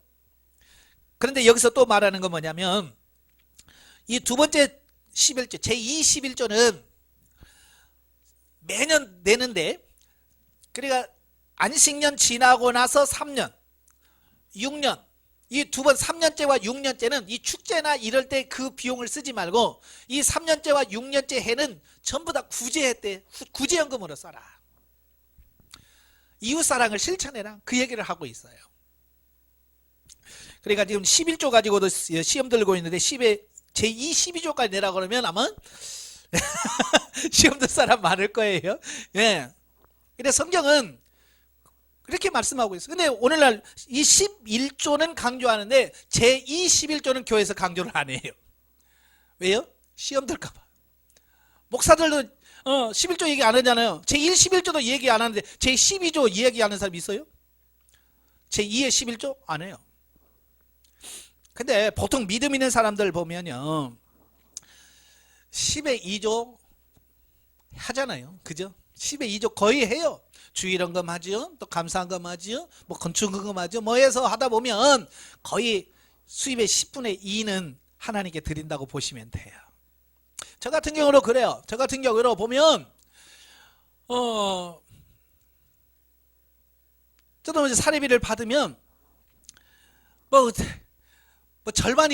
그런데 여기서 또 말하는 건 뭐냐면 이 두 번째 11조, 제2 11조는 매년 내는데, 그러니까 안식년 지나고 나서 3년, 6년, 이 두 번 3년째와 6년째는 이 축제나 이럴 때 그 비용을 쓰지 말고 이 3년째와 6년째 해는 전부 다 구제했대. 구제연금으로 써라. 이웃사랑을 실천해라. 그 얘기를 하고 있어요. 그러니까 지금 11조 가지고도 시험 들고 있는데 제2 12조까지 내라 그러면 아마 시험 들 사람 많을 거예요. 예. 근데 성경은 그렇게 말씀하고 있어요. 근데 오늘날 이 11조는 강조하는데 제2 11조는 교회에서 강조를 안 해요. 왜요? 시험 들까봐. 목사들도 11조 얘기 안 하잖아요. 제1 11조도 얘기 안 하는데 제12조 얘기하는 사람 있어요? 제2의 11조? 안 해요. 근데 보통 믿음 있는 사람들 보면요 10의 2조 하잖아요. 그죠? 10의 2조 거의 해요. 주일헌금 하죠. 또 감사헌금 하죠. 뭐 건축헌금 하죠. 뭐 해서 하다 보면 거의 수입의 10분의 2는 하나님께 드린다고 보시면 돼요. 저 같은 경우로 그래요. 저 같은 경우로 보면 저도 이제 사례비를 받으면 뭐 절반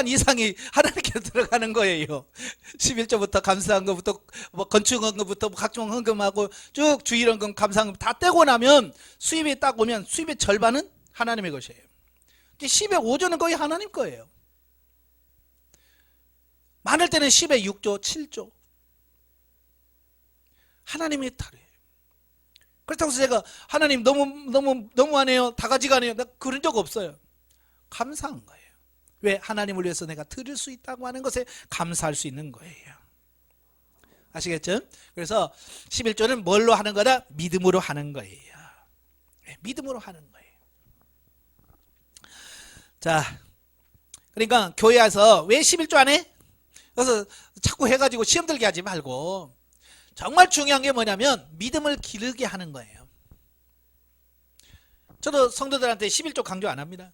이상이 하나님께 들어가는 거예요. 11조부터 감사헌금부터 뭐 건축헌금부터 각종 헌금하고 쭉 주일헌금 감사헌금 다 떼고 나면 수입이 딱 오면 수입의 절반은 하나님의 것이에요. 10의 5조는 거의 하나님 거예요. 많을 때는 10의 6조 7조 하나님의 탈이에요. 그렇다고 해서 제가 하나님 너무하네요, 다 가져가네요, 나 그런 적 없어요. 감사한 거예요. 왜? 하나님을 위해서 내가 드릴 수 있다고 하는 것에 감사할 수 있는 거예요. 아시겠죠? 그래서 11조는 뭘로 하는 거다? 믿음으로 하는 거예요. 믿음으로 하는 거예요. 자, 그러니까 교회 와서 왜 11조 안 해? 그래서 자꾸 해가지고 시험 들게 하지 말고 정말 중요한 게 뭐냐면 믿음을 기르게 하는 거예요. 저도 성도들한테 11조 강조 안 합니다.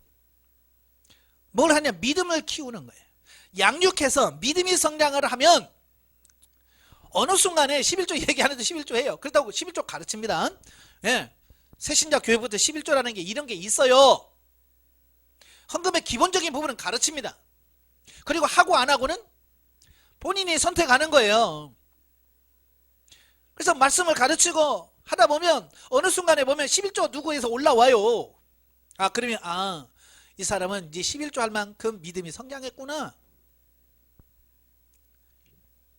뭘 하냐? 믿음을 키우는 거예요. 양육해서 믿음이 성장을 하면 어느 순간에 11조 얘기하는데 11조 해요. 그렇다고 11조 가르칩니다. 예. 새신자 교회부터 11조라는 게 이런 게 있어요. 헌금의 기본적인 부분은 가르칩니다. 그리고 하고 안 하고는 본인이 선택하는 거예요. 그래서 말씀을 가르치고 하다 보면 어느 순간에 보면 11조 누구에서 올라와요. 그러면 이 사람은 이제 11조 할 만큼 믿음이 성장했구나.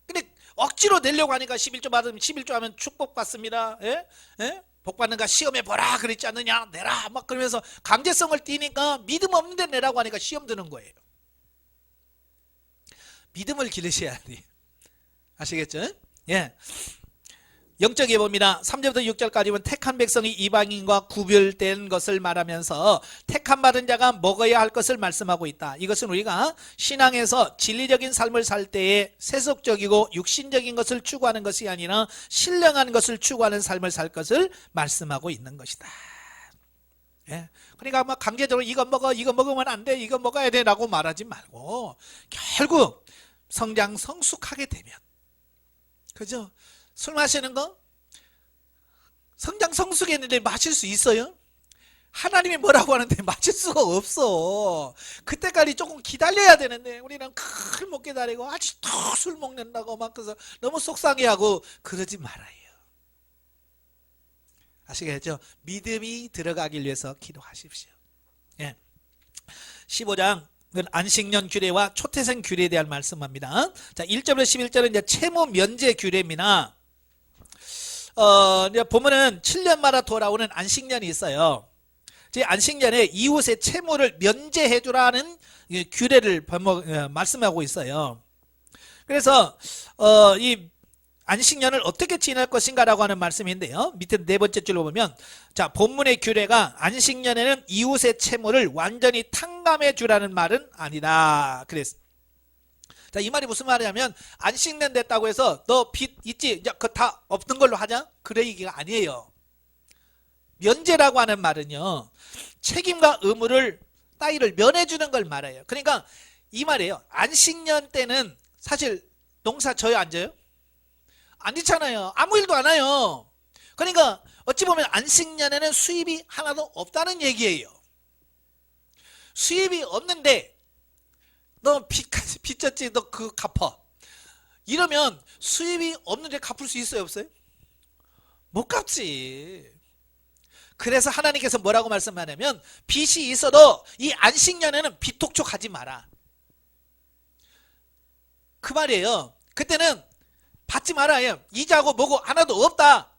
근데 억지로 내려고 하니까 11조 받으면 11조 하면 축복 받습니다. 예? 예? 복 받는가 시험해 보라 그랬지 않느냐, 내라 막 그러면서 강제성을 띠니까 믿음 없는데 내라고 하니까 시험 드는 거예요. 믿음을 기르셔야 돼요. 아시겠죠? 예. 영적에 봅니다. 3절부터 6절까지 보면 택한 백성이 이방인과 구별된 것을 말하면서 택한 받은 자가 먹어야 할 것을 말씀하고 있다. 이것은 우리가 신앙에서 진리적인 삶을 살 때에 세속적이고 육신적인 것을 추구하는 것이 아니라 신령한 것을 추구하는 삶을 살 것을 말씀하고 있는 것이다. 예. 그러니까 막 강제적으로 이거 먹어, 이거 먹으면 안 돼, 이거 먹어야 돼 라고 말하지 말고 결국 성장 성숙하게 되면, 그죠? 술 마시는 거 성장 성숙했는데 마실 수 있어요? 하나님이 뭐라고 하는데 마실 수가 없어. 그때까지 조금 기다려야 되는데 우리는 큰 못 기다리고 아직도 술 먹는다고 막 그래서 너무 속상해하고 그러지 말아요. 아시겠죠? 믿음이 들어가길 위해서 기도하십시오. 예. 15장 안식년 규례와 초태생 규례에 대한 말씀합니다. 자, 1절부터 11절은 이제 채무 면제 규례입니다. 이제 보면은 7년마다 돌아오는 안식년이 있어요. 이 안식년에 이웃의 채무를 면제해 주라는 규례를 말씀하고 있어요. 그래서 이 안식년을 어떻게 지낼 것인가라고 하는 말씀인데요. 밑에 네 번째 줄로 보면 자, 본문의 규례가 안식년에는 이웃의 채무를 완전히 탕감해 주라는 말은 아니다. 그랬어. 자, 이 말이 무슨 말이냐면 안식년 됐다고 해서 너 빚 있지? 이제 그거 다 없는 걸로 하자? 그래 얘기가 아니에요. 면제라고 하는 말은요. 책임과 의무를 따위를 면해주는 걸 말해요. 그러니까 이 말이에요. 안식년 때는 사실 농사 져요, 안 져요? 안 짓잖아요. 아무 일도 안 해요. 그러니까 어찌 보면 안식년에는 수입이 하나도 없다는 얘기예요. 수입이 없는데 너 빚 졌지? 너 그거 갚아. 이러면 수입이 없는데 갚을 수 있어요, 없어요? 못 갚지. 그래서 하나님께서 뭐라고 말씀하냐면 빚이 있어도 이 안식년에는 빚독촉하지 마라. 그 말이에요. 그때는 받지 말아요. 이자고 뭐고 하나도 없다.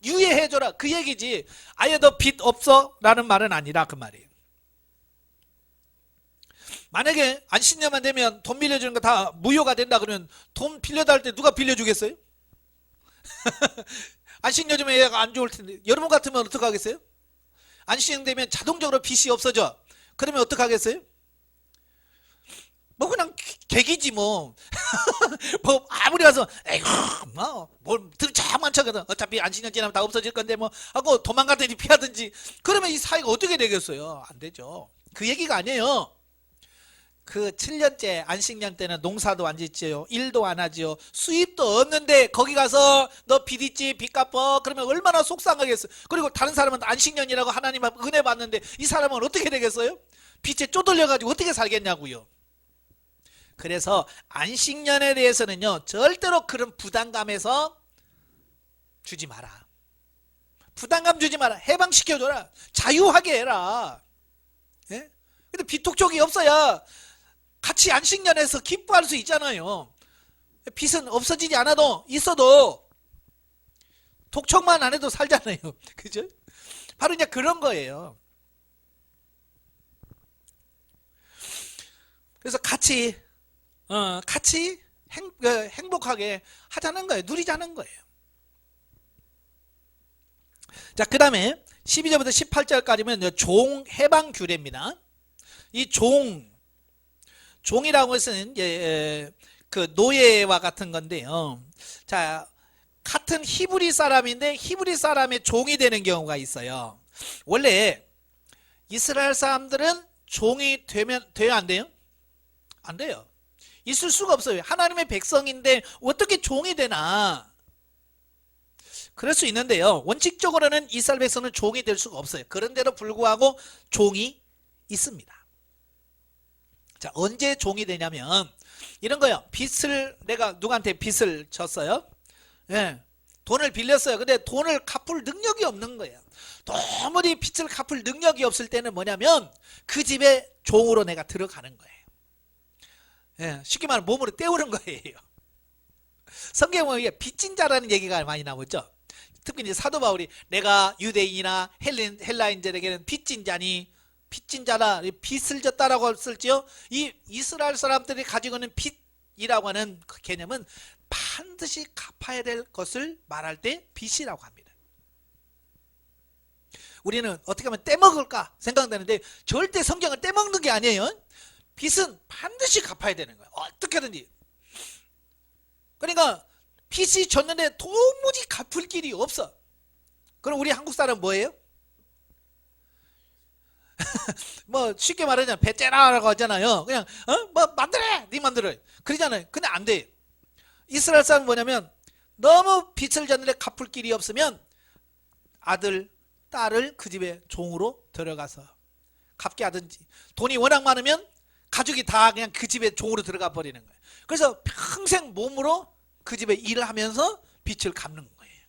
유예해줘라. 그 얘기지. 아예 너 빚 없어? 라는 말은 아니라 그 말이에요. 만약에 안식년만 되면 돈 빌려주는 거 다 무효가 된다 그러면 돈 빌려달할 때 누가 빌려주겠어요? 안식년 되면 얘가 안 좋을 텐데 여러분 같으면 어떡하겠어요? 안식년 되면 자동적으로 빚이 없어져. 그러면 어떡하겠어요? 뭐 그냥 계기지 뭐. 뭐 아무리 가서 에이구 뭐뭘 들짝만 쳐거든. 어차피 안식년 지나면 다 없어질 건데 뭐 하고 도망가든지 피하든지 그러면 이 사이가 어떻게 되겠어요? 안 되죠. 그 얘기가 아니에요. 그 7년째 안식년 때는 농사도 안 짓지요. 일도 안 하지요. 수입도 없는데 거기 가서 너 빚 있지? 빚 갚어? 그러면 얼마나 속상하겠어. 그리고 다른 사람은 안식년이라고 하나님 앞 은혜 받는데 이 사람은 어떻게 되겠어요? 빚에 쪼들려가지고 어떻게 살겠냐고요. 그래서 안식년에 대해서는요. 절대로 그런 부담감에서 주지 마라. 부담감 주지 마라. 해방시켜줘라. 자유하게 해라. 예? 근데 빚독촉이 없어야 같이 안식년에서 기뻐할 수 있잖아요. 빚은 없어지지 않아도 있어도 독촉만 안 해도 살잖아요. 그죠? 바로 이제 그런 거예요. 그래서 같이 행복하게 하자는 거예요. 누리자는 거예요. 자, 그 다음에 12절부터 18절까지면 종 해방 규례입니다. 이 종이라고 해서는 그 노예와 같은 건데요. 자, 같은 히브리 사람인데 히브리 사람의 종이 되는 경우가 있어요. 원래 이스라엘 사람들은 종이 돼야 안 돼요? 안 돼요. 있을 수가 없어요. 하나님의 백성인데 어떻게 종이 되나? 그럴 수 있는데요. 원칙적으로는 이스라엘 백성은 종이 될 수가 없어요. 그런데도 불구하고 종이 있습니다. 자, 언제 종이 되냐면 이런 거요. 내가 누구한테 빚을 졌어요. 예, 돈을 빌렸어요. 근데 돈을 갚을 능력이 없는 거예요. 도무지 빚을 갚을 능력이 없을 때는 뭐냐면 그 집에 종으로 내가 들어가는 거예요. 예, 쉽게 말하면 몸으로 때우는 거예요. 성경에 보면 빚진 자라는 얘기가 많이 나오죠. 특히 이제 사도 바울이 내가 유대인이나 헬라인들에게는 빚진 자니 빚진 자라 빚을 졌다라고 했을지요. 이 이스라엘 사람들이 가지고 있는 빚이라고 하는 그 개념은 반드시 갚아야 될 것을 말할 때 빚이라고 합니다. 우리는 어떻게 하면 떼먹을까 생각되는데 절대 성경은 떼먹는 게 아니에요. 빚은 반드시 갚아야 되는 거예요. 어떻게든지. 그러니까 빚이 졌는데 도무지 갚을 길이 없어. 그럼 우리 한국 사람 뭐예요? 뭐 쉽게 말하자면 배째라라고 하잖아요. 그냥 뭐 만들어, 네 만들어 그러잖아요. 근데 안 돼. 이스라엘 사람은 뭐냐면 너무 빚을 졌는데 갚을 길이 없으면 아들, 딸을 그 집에 종으로 들어가서 갚게 하든지, 돈이 워낙 많으면 가족이 다 그냥 그 집에 종으로 들어가 버리는 거예요. 그래서 평생 몸으로 그 집에 일을 하면서 빚을 갚는 거예요.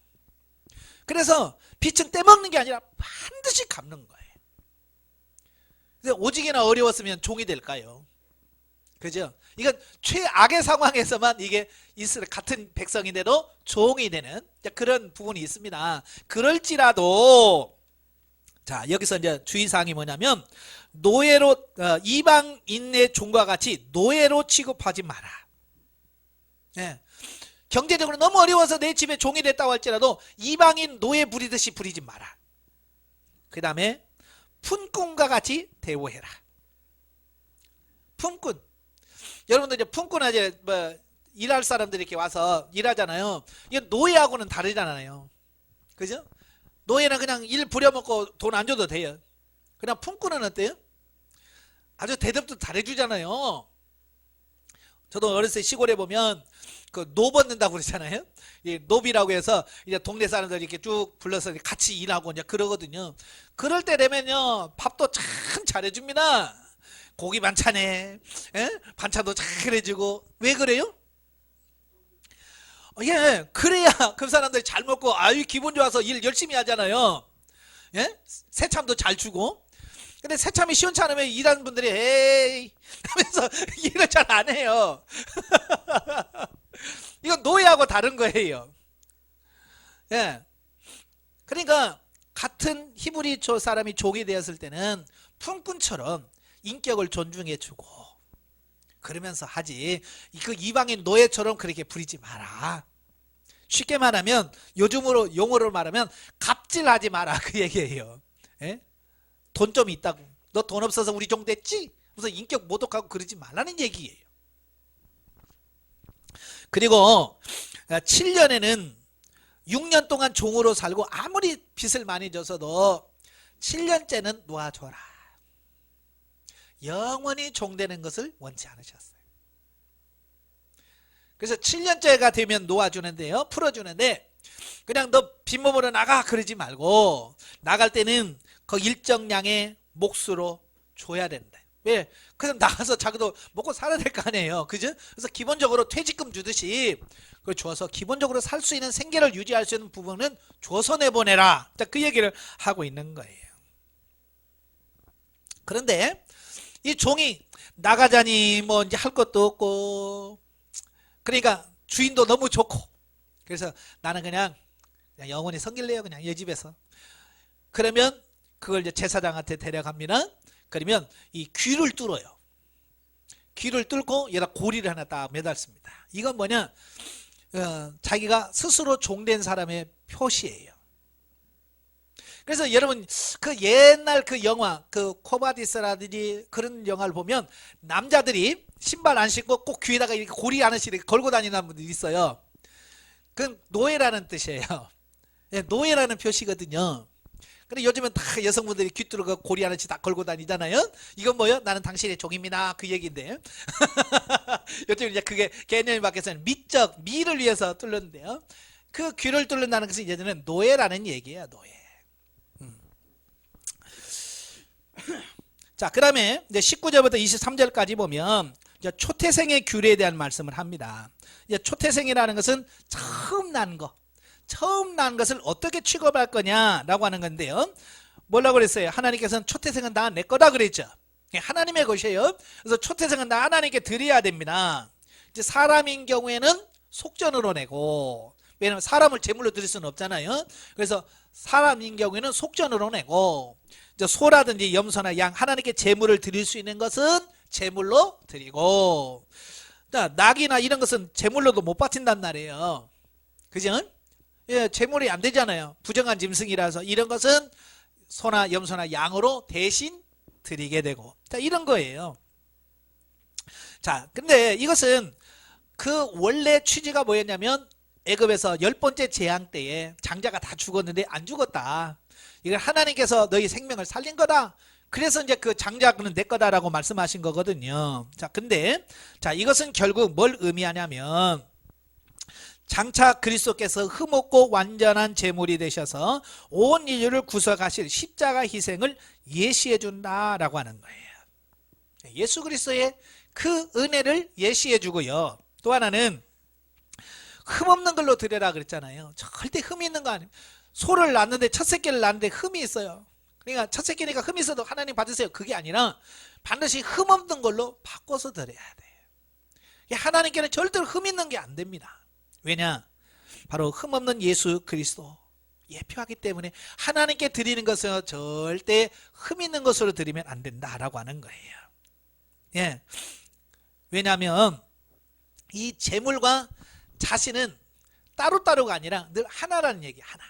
그래서 빚은 떼먹는 게 아니라 반드시 갚는 거예요. 오직이나 어려웠으면 종이 될까요? 그죠? 이건 최악의 상황에서만 이게 같은 백성인데도 종이 되는 그런 부분이 있습니다. 그럴지라도 자, 여기서 이제 주의사항이 뭐냐면 노예로 이방인의 종과 같이 노예로 취급하지 마라. 예. 경제적으로 너무 어려워서 내 집에 종이 됐다고 할지라도 이방인 노예 부리듯이 부리지 마라. 그 다음에 품꾼과 같이 대우해라. 품꾼. 여러분들 이제 품꾼 이제 뭐 일할 사람들이 이렇게 와서 일하잖아요. 이건 노예하고는 다르잖아요. 그죠? 노예는 그냥 일 부려먹고 돈 안 줘도 돼요. 그냥 품꾼은 어때요? 아주 대접도 잘해주잖아요. 저도 어렸을 때 시골에 보면 그 노 벗는다고 그러잖아요. 이 노비라고 해서 이제 동네 사람들 이렇게 쭉 불러서 같이 일하고 이제 그러거든요. 그럴 때 되면요 밥도 참 잘해줍니다. 고기 반찬에 반찬도 잘 해주고. 왜 그래요? 예, 그래야 그 사람들이 잘 먹고 아유 기분 좋아서 일 열심히 하잖아요. 예? 새참도 잘 주고. 근데 새참이 시원치 않으면 일하는 분들이 에이 하면서 일을 잘 안 해요. 이건 노예하고 다른 거예요. 예. 그러니까 같은 히브리초 사람이 종이 되었을 때는 품꾼처럼 인격을 존중해주고 그러면서 하지. 그 이방인 노예처럼 그렇게 부리지 마라. 쉽게 말하면 요즘으로 용어로 말하면 갑질하지 마라 그 얘기예요. 예? 돈 좀 있다고 너 돈 없어서 우리 종 됐지? 그래서 인격 모독하고 그러지 말라는 얘기예요. 그리고 7년에는 6년 동안 종으로 살고 아무리 빚을 많이 져서도 7년째는 놓아줘라. 영원히 종되는 것을 원치 않으셨어요. 그래서 7년째가 되면 놓아주는데요. 풀어주는데 그냥 너 빈몸으로 나가 그러지 말고 나갈 때는 그 일정량의 몫으로 줘야 된다. 왜? 그럼 나가서 자기도 먹고 살아야 될 거 아니에요. 그죠? 그래서 기본적으로 퇴직금 주듯이 그걸 줘서 기본적으로 살 수 있는 생계를 유지할 수 있는 부분은 줘서 내보내라. 자, 그 얘기를 하고 있는 거예요. 그런데 이 종이 나가자니 뭐 이제 할 것도 없고 그러니까 주인도 너무 좋고 그래서 나는 그냥 영원히 섬길래요. 그냥 이 집에서. 그러면 그걸 이제 제사장한테 데려갑니다. 그러면 이 귀를 뚫어요. 귀를 뚫고 여기다 고리를 하나 딱 매달습니다. 이건 뭐냐? 자기가 스스로 종된 사람의 표시예요. 그래서 여러분 그 옛날 그 영화 그 코바디스라든지 그런 영화를 보면 남자들이 신발 안 신고 꼭 귀에다가 이렇게 고리 하나씩 이렇게 걸고 다니는 분들이 있어요. 그건 노예라는 뜻이에요. 예, 노예라는 표시거든요. 근데 요즘은 다 여성분들이 귀 뚫고 고리 하나씩 다 걸고 다니잖아요. 이건 뭐요? 나는 당신의 종입니다. 그 얘기인데. 요즘 이제 그게 개념이 바뀌어서는 미적, 미를 위해서 뚫는데요. 그 귀를 뚫는다는 것은 예전에는 노예라는 얘기예요. 노예. 자, 그 다음에 이제 19절부터 23절까지 보면 이제 초태생의 규례에 대한 말씀을 합니다. 이제 초태생이라는 것은 처음 난 거. 처음 난 것을 어떻게 취급할 거냐라고 하는 건데요. 뭐라고 그랬어요? 하나님께서는 초태생은 다 내 거다 그랬죠. 하나님의 것이에요. 그래서 초태생은 다 하나님께 드려야 됩니다. 이제 사람인 경우에는 속전으로 내고, 왜냐하면 사람을 제물로 드릴 수는 없잖아요. 그래서 사람인 경우에는 속전으로 내고, 이제 소라든지 염소나 양 하나님께 제물을 드릴 수 있는 것은 제물로 드리고, 낙이나 이런 것은 제물로도 못 바친단 말이에요. 그죠? 예, 제물이 안 되잖아요. 부정한 짐승이라서 이런 것은 소나 염소나 양으로 대신 드리게 되고, 자, 이런 거예요. 자, 근데 이것은 그 원래 취지가 뭐였냐면 애굽에서 10번째 재앙 때에 장자가 다 죽었는데 안 죽었다. 이걸 하나님께서 너희 생명을 살린 거다. 그래서 이제 그 장자는 내 거다라고 말씀하신 거거든요. 자, 근데 자, 이것은 결국 뭘 의미하냐면 장차 그리스도께서 흠없고 완전한 제물이 되셔서 온 인류를 구속하실 십자가 희생을 예시해 준다라고 하는 거예요. 예수 그리스도의 그 은혜를 예시해 주고요. 또 하나는 흠없는 걸로 드려라 그랬잖아요. 절대 흠이 있는 거 아니에요. 소를 낳는데 첫 새끼를 낳는데 흠이 있어요. 그러니까 첫 새끼니까 흠이 있어도 하나님 받으세요. 그게 아니라 반드시 흠없는 걸로 바꿔서 드려야 돼요. 하나님께는 절대로 흠 있는 게 안 됩니다. 왜냐? 바로 흠없는 예수 그리스도 예표하기 때문에 하나님께 드리는 것은 절대 흠 있는 것으로 드리면 안 된다라고 하는 거예요. 예. 왜냐하면 이 제물과 자신은 따로따로가 아니라 늘 하나라는 얘기, 하나.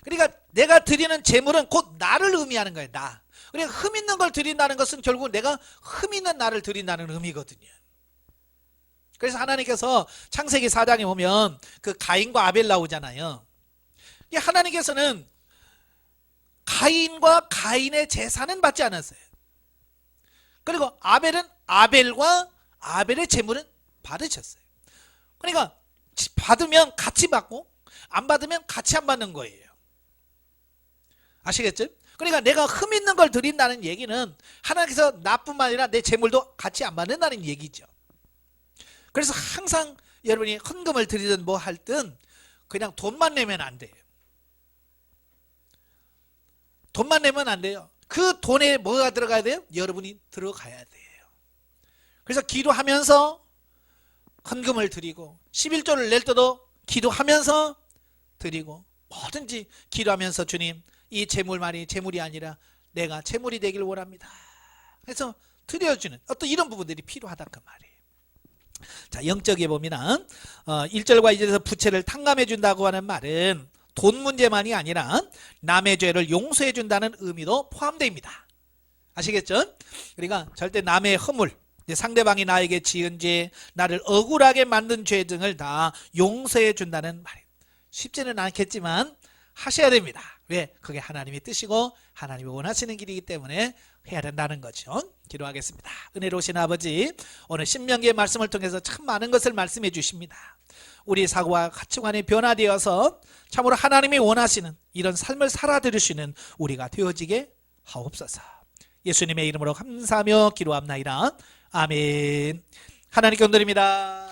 그러니까 내가 드리는 제물은 곧 나를 의미하는 거예요, 나. 그러니까 흠 있는 걸 드린다는 것은 결국 내가 흠 있는 나를 드린다는 의미거든요. 그래서 하나님께서 창세기 4장에 보면 그 가인과 아벨 나오잖아요. 하나님께서는 가인과 가인의 제사는 받지 않았어요. 그리고 아벨은 아벨과 아벨의 제물은 받으셨어요. 그러니까 받으면 같이 받고 안 받으면 같이 안 받는 거예요. 아시겠죠? 그러니까 내가 흠 있는 걸 드린다는 얘기는 하나님께서 나뿐만 아니라 내 제물도 같이 안 받는다는 얘기죠. 그래서 항상 여러분이 헌금을 드리든 뭐 할든 그냥 돈만 내면 안 돼요. 돈만 내면 안 돼요. 그 돈에 뭐가 들어가야 돼요? 여러분이 들어가야 돼요. 그래서 기도하면서 헌금을 드리고 11조를 낼 때도 기도하면서 드리고 뭐든지 기도하면서 주님 이 재물만이 재물이 아니라 내가 재물이 되길 원합니다. 그래서 드려주는 어떤 이런 부분들이 필요하다 그 말이에요. 자, 영적에 보면 1절과 2절에서 부채를 탕감해 준다고 하는 말은 돈 문제만이 아니라 남의 죄를 용서해 준다는 의미도 포함됩니다. 아시겠죠? 그러니까 절대 남의 허물, 상대방이 나에게 지은 죄, 나를 억울하게 만든 죄 등을 다 용서해 준다는 말이에요. 쉽지는 않겠지만 하셔야 됩니다. 왜? 그게 하나님의 뜻이고 하나님이 원하시는 길이기 때문에 해야 된다는 거죠. 기도하겠습니다. 은혜로우신 아버지, 오늘 신명기의 말씀을 통해서 참 많은 것을 말씀해 주십니다. 우리 사고와 가치관이 변화되어서 참으로 하나님이 원하시는 이런 삶을 살아들일 수 있는 우리가 되어지게 하옵소서. 예수님의 이름으로 감사하며 기도합나이다. 아멘. 하나님께 감사드립니다.